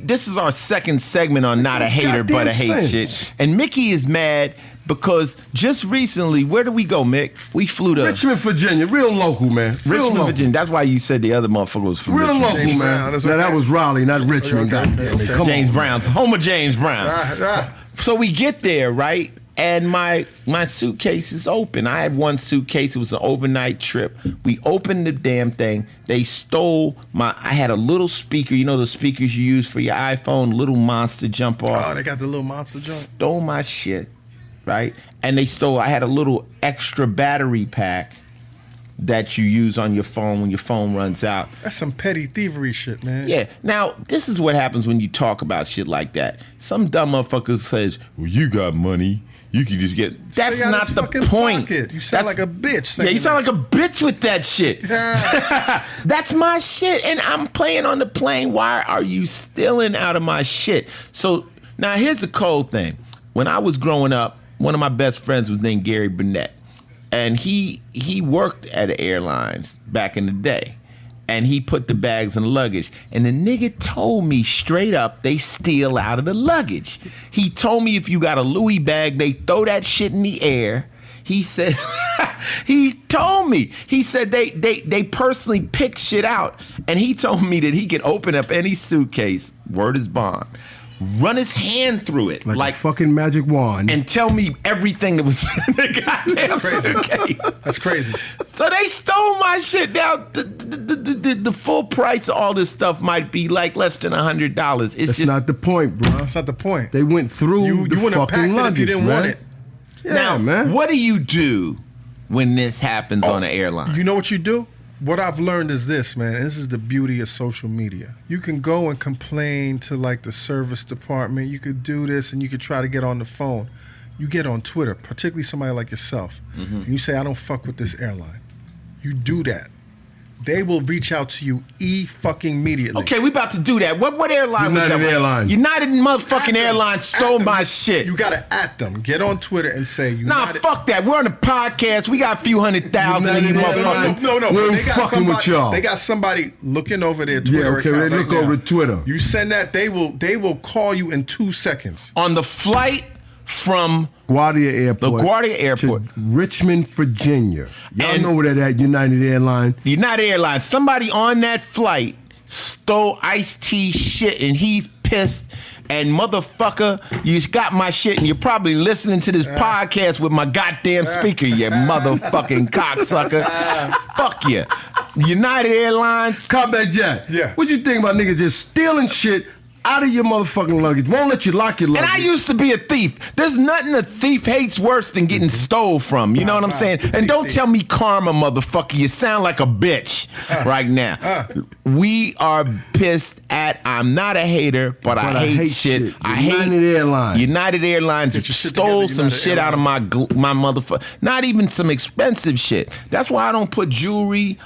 This is our second segment on Not a Hater, but a Hate Shit. And Mickey is mad because just recently, where did we go, Mick? We flew to Richmond, Virginia. Real local, man. Richmond, Virginia. That's why you said the other motherfucker was from Richmond. Real local, man. Now, that was Raleigh, not Richmond. Okay. James Brown's home of James Brown. So we get there, right? And my suitcase is open. I had one suitcase. It was an overnight trip. We opened the damn thing. They stole I had a little speaker. You know the speakers you use for your iPhone? Little monster jump off. Oh, they got the little monster jump. Stole my shit, right? And I had a little extra battery pack that you use on your phone when your phone runs out. That's some petty thievery shit, man. Yeah. Now, this is what happens when you talk about shit like that. Some dumb motherfucker says, well, you got money. You can just get it. That's not the point. Pocket. You sound like a bitch. Yeah, you sound like a bitch with that shit. That's my shit, and I'm playing on the plane. Why are you stealing out of my shit? So now here's the cold thing. When I was growing up, one of my best friends was named Gary Burnett, and he worked at airlines back in the day. And he put the bags in the luggage. And the nigga told me straight up, they steal out of the luggage. He told me if you got a Louis bag, they throw that shit in the air. He said, he told me, he said they personally pick shit out. And he told me that he could open up any suitcase, word is bond, run his hand through it like a fucking magic wand and tell me everything that was in the goddamn suitcase. That's crazy. So they stole my shit. Now the full price of all this stuff might be like less than $100. That's not the point, bro. That's not the point. They went through you wouldn't have packed it if you didn't want it. Yeah, now, man. What do you do when this happens on an airline? You know what you do? what I've learned is this, man. And this is the beauty of social media. You can go and complain to like the service department. You could do this, and you could try to get on the phone. You get on Twitter, particularly somebody like yourself, and you say, I don't fuck with this airline. You do that. They will reach out to you fucking immediately. Okay, we about to do that. What airline was that? United Airlines. United motherfucking Airlines stole my shit. You gotta at them. Get on Twitter and say Nah, fuck that. We're on a podcast. We got a few 100,000 of you motherfuckers. No. We They ain't got fucking somebody, with y'all. They got somebody looking over their Twitter okay, account they right look now. over Twitter. You send that, they will call you in 2 seconds. On the flight from LaGuardia Airport. LaGuardia Airport. To Richmond, Virginia. Y'all And- know where that at, United Airlines. United Airlines, somebody on that flight stole Ice-T shit and he's pissed. And motherfucker, you got my shit and you're probably listening to this podcast with my goddamn speaker, you motherfucking cocksucker. Fuck you. United Airlines. Combat Jack. Yeah. What you think about niggas just stealing shit out of your motherfucking luggage? Won't let you lock your luggage. And I used to be a thief. There's nothing a thief hates worse than getting stole from. You know what I'm saying? And don't tell me karma, motherfucker. You sound like a bitch right now. We are pissed at, I'm not a hater, but I hate shit. I hate United Airlines. United Airlines Get your shit stole together, some United shit out of my motherfucker. Not even some expensive shit. That's why I don't put jewelry.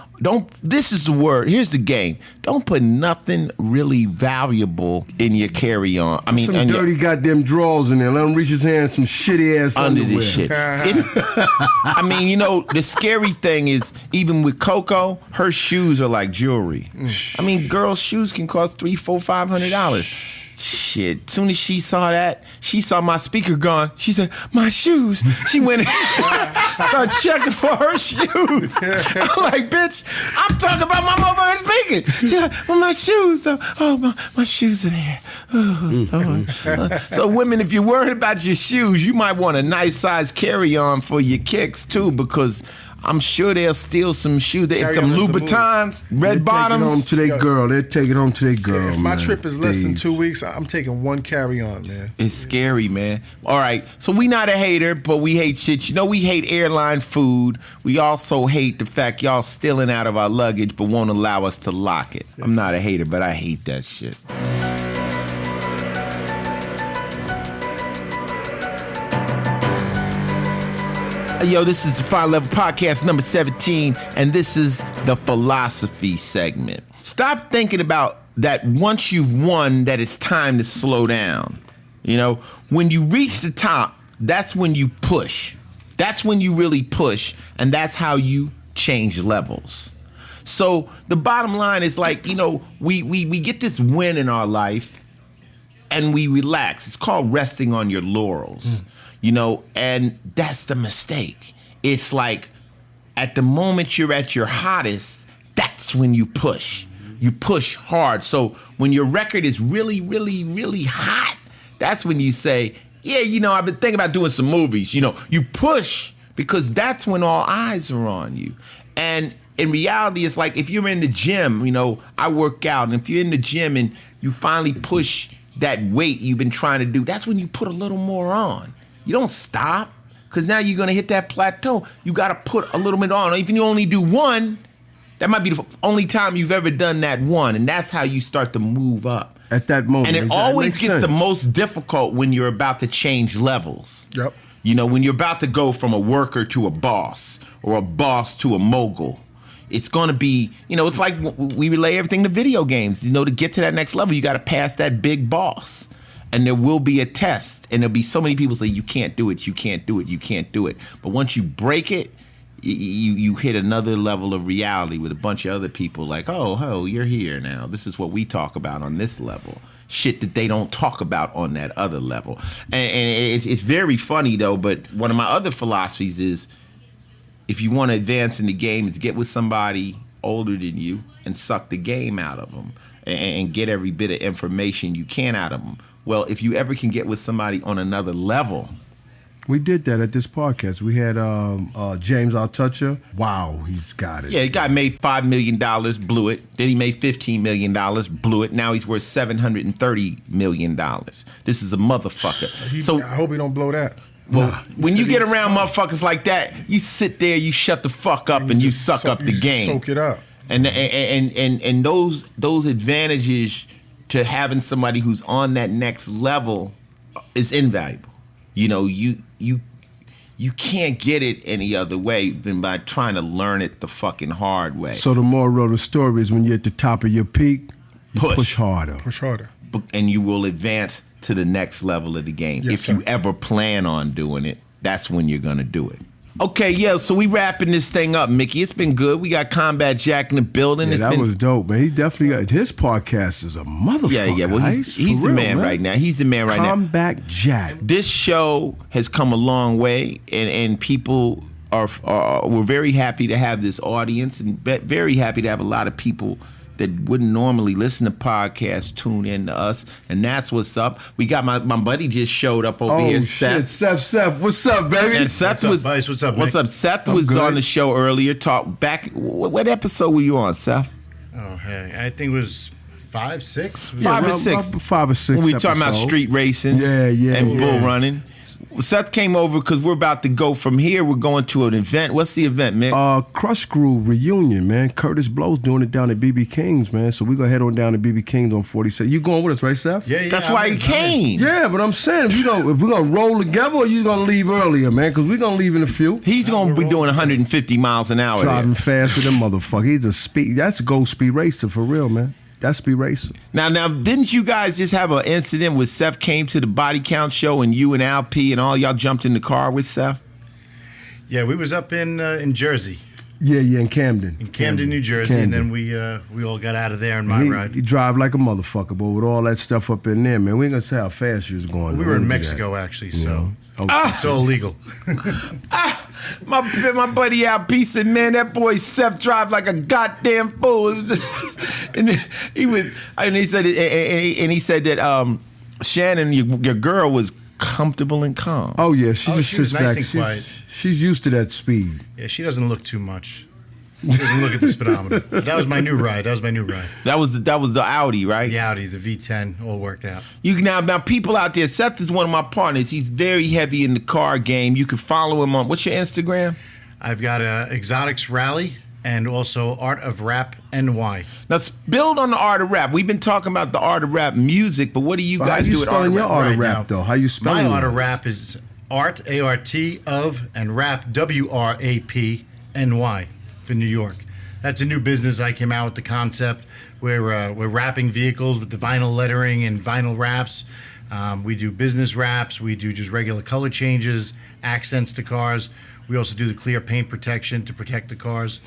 This is the word. Here's the game. Don't put nothing really valuable in your carry-on. I mean, some dirty goddamn drawers in there. Let him reach his hand in some shitty ass under underwear. this shit. I mean, you know, the scary thing is, even with Coco, her shoes are like jewelry. I mean, girls' shoes can cost $300, $400, $500. Shit. Soon as she saw that, she saw my speaker gone. She said, my shoes. She went and started checking for her shoes. I'm like, bitch, I'm talking about my motherfucking speaker. She's like, well, my shoes. Oh, my shoes are there. So women, if you're worried about your shoes, you might want a nice size carry-on for your kicks too, because I'm sure they'll steal some shoes. If some Carry-on is the Louboutins, red They're taking bottoms. home to their girl. They're taking home to their girl. If my man. trip is less than Dave. 2 weeks, I'm taking one carry-on, man. It's scary, man. All right, so we not a hater, but we hate shit. You know, we hate airline food. We also hate the fact y'all stealing out of our luggage but won't allow us to lock it. I'm not a hater, but I hate that shit. Yo, this is the Final Level Podcast number 17, and this is the philosophy segment. Stop thinking about that once you've won, that it's time to slow down. You know, when you reach the top, that's when you push. That's when you really push, and that's how you change levels. So the bottom line is, like, you know, we get this win in our life, and we relax. It's called resting on your laurels. You know, and that's the mistake. It's like, at the moment you're at your hottest, that's when you push. You push hard. So when your record is really, really, really hot, that's when you say, yeah, you know, I've been thinking about doing some movies. You know, you push because that's when all eyes are on you. And in reality, it's like if you're in the gym, you know, I work out, and if you're in the gym and you finally push that weight you've been trying to do, that's when you put a little more on. You don't stop, because now you're going to hit that plateau. You got to put a little bit on. Even if you only do one, that might be the only time you've ever done that one, and that's how you start to move up. At that moment. And it Exactly. always Makes gets the sense. most difficult when you're about to change levels. Yep. You know, when you're about to go from a worker to a boss, or a boss to a mogul. It's going to be, you know, it's like we relay everything to video games. You know, to get to that next level, you got to pass that big boss. And there will be a test, and there'll be so many people say, you can't do it, you can't do it, you can't do it. But once you break it, you hit another level of reality with a bunch of other people like, oh, you're here now. This is what we talk about on this level. Shit that they don't talk about on that other level. And it's very funny, though, but one of my other philosophies is, if you want to advance in the game, is get with somebody older than you and suck the game out of them and get every bit of information you can out of them. Well, if you ever can get with somebody on another level. We did that at this podcast. We had James Altucher. Wow, he's got it. Yeah, the guy made $5 million, blew it. Then he made $15 million, blew it. Now he's worth $730 million. This is a motherfucker. I hope he don't blow that. Well, when you get around motherfuckers like that, you sit there, you shut the fuck up, and you suck up the game. Soak it up. And those advantages to having somebody who's on that next level is invaluable. You know, you can't get it any other way than by trying to learn it the fucking hard way. So the moral of the story is when you're at the top of your peak, you push harder. Push harder. And you will advance to the next level of the game. Yes, if you ever plan on doing it, that's when you're gonna do it. Okay, yeah, so we wrapping this thing up, Mickey. It's been good. We got Combat Jack in the building. Yeah, that was dope, man. He definitely got his podcast is a motherfucker. Yeah. Well, he's the man right now. He's the man right now. Combat Jack. This show has come a long way, and people we're very happy to have this audience, and very happy to have a lot of people that wouldn't normally listen to podcasts tune in to us, and that's what's up. We got my buddy just showed up over here, Seth. Seth, what's up, baby? And Seth What's up, What's Nick? up? Seth I'm was good. on the show earlier. What episode were you on, Seth? Oh, hey, I think it was 5, 6. Five or six. 5 or 6. When we talking about episodes. street racing, Yeah, and bull yeah. running. Seth came over because we're about to go from here. We're going to an event. What's the event, Mick? Crush Groove reunion, man. Curtis Blow's doing it down at BB King's, man. So we're gonna head on down to BB King's on 47. You going with us, right, Seth? Yeah. That's why he came. Yeah, but I'm saying if we're gonna roll together, or you gonna leave earlier, man? Because we're gonna leave in a few. He's going to be doing 150 miles an hour. Driving there. faster than motherfucker. He's a speed. That's a gold speed racer for real, man. That's speed racer. Now, didn't you guys just have an incident where Seth came to the body count show and you and Al P and all y'all jumped in the car with Seth? Yeah, we was up in Jersey, Yeah, in Camden. in Camden, New Jersey, Camden. and then we all got out of there in my ride. He drive like a motherfucker, but with all that stuff up in there, man, we ain't gonna say how fast you was going. We were in Mexico, actually, so Okay. it's all legal. My buddy Al P said, man, that boy Seth drive like a goddamn fool. It was, and he said that Shannon, your girl, was comfortable and calm. Oh yeah, she just she sits was nice back. and quiet. She's used to that speed. Yeah, she doesn't look too much. She doesn't look at the speedometer. But that was my new ride. That was the Audi, right? The Audi, the V10, all worked out. You can now people out there. Seth is one of my partners. He's very heavy in the car game. You can follow him on what's your Instagram? I've got Exotics Rally and also Art of Rap NY. Now build on the art of rap. We've been talking about the art of rap music, but what do you But how guys you do at art spelling of your rap? art of right rap now? though? How you spelling My art it? of rap is Art, A-R-T, of, and Rap, W-R-A-P, N-Y, for New York. That's a new business. I came out with the concept where we're wrapping vehicles with the vinyl lettering and vinyl wraps. We do business wraps. We do just regular color changes, accents to cars. We also do the clear paint protection to protect the cars.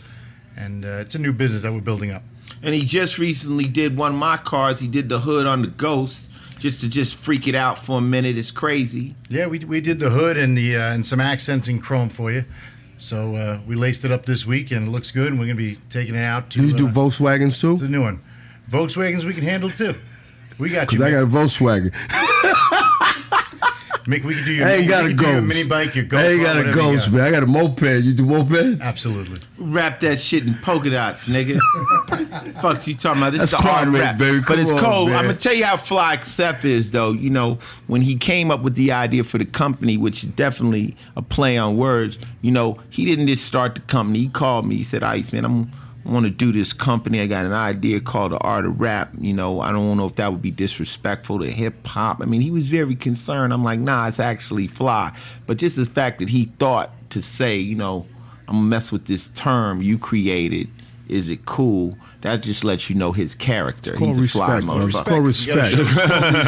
And it's a new business that we're building up. And he just recently did one of my cars. He did the hood on the Ghost just to freak it out for a minute. It's crazy. Yeah, we did the hood and the and some accents in chrome for you. So we laced it up this week, and it looks good, and we're going to be taking it out to Do you do Volkswagens too? the new one. Volkswagens we can handle, too. We got you, Cause I got a Volkswagen. Mick, we can do your, I ain't got we a can do your Ghost. mini bike, your GoPro, I ain't got a whatever you Ghost, got. man. I got a moped. You do mopeds? Absolutely. Wrap that shit in polka dots, nigga. Fuck you talking about? This That's is the hard crime rate, rap. baby. But Come it's on, cold. man. I'm going to tell you how fly Seth is, though. You know, when he came up with the idea for the company, which is definitely a play on words, you know, he didn't just start the company. He called me. He said, Ice, man, I want to do this company. I got an idea called the Art of Rap. You know, I don't know if that would be disrespectful to hip hop. I mean, he was very concerned. I'm like, nah, it's actually fly. But just the fact that he thought to say, you know, I'm gonna mess with this term you created. Is it cool? That just lets you know his character. He's a fly respect, bro. It's motherfucker. called respect.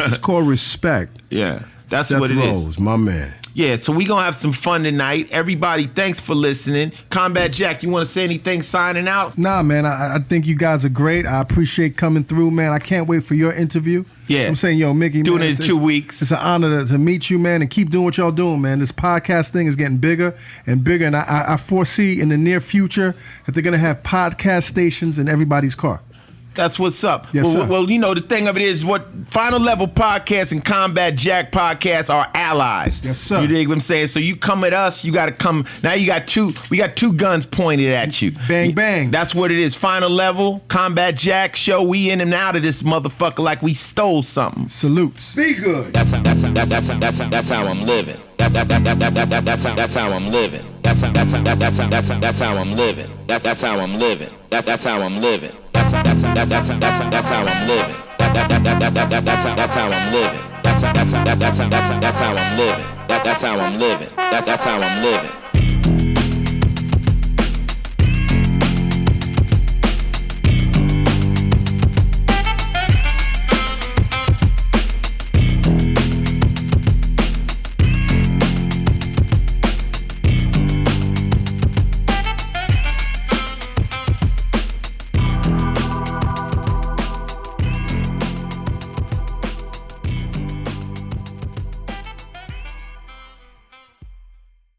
It's called respect. Yeah, that's Seth what it is. Rose, my man. Yeah, so we gonna have some fun tonight. Everybody, thanks for listening. Combat Jack, you want to say anything signing out? Nah, man, I think you guys are great. I appreciate coming through, man. I can't wait for your interview. Yeah. I'm saying, yo, Mickey, Doing man, it in 2 weeks. It's an honor to meet you, man, and keep doing what y'all doing, man. This podcast thing is getting bigger and bigger, and I foresee in the near future that they're going to have podcast stations in everybody's car. That's what's up. Yes, sir. Well, you know, the thing of it is what Final Level Podcast and Combat Jack Podcast are allies. Yes, sir. You dig what I'm saying? So you come at us, you got to come. Now we got two guns pointed at you. Bang, bang. That's what it is. Final Level, Combat Jack show. We in and out of this motherfucker like we stole something. Salutes. Be good. That's how I'm living. That's how I'm living. That's how I'm living. That's how I'm living. That's how I'm living. That's how I'm living. That's how I'm living. That's how I'm living. That's how I'm living. That's how I'm living. That's how I'm living. That's how I'm living.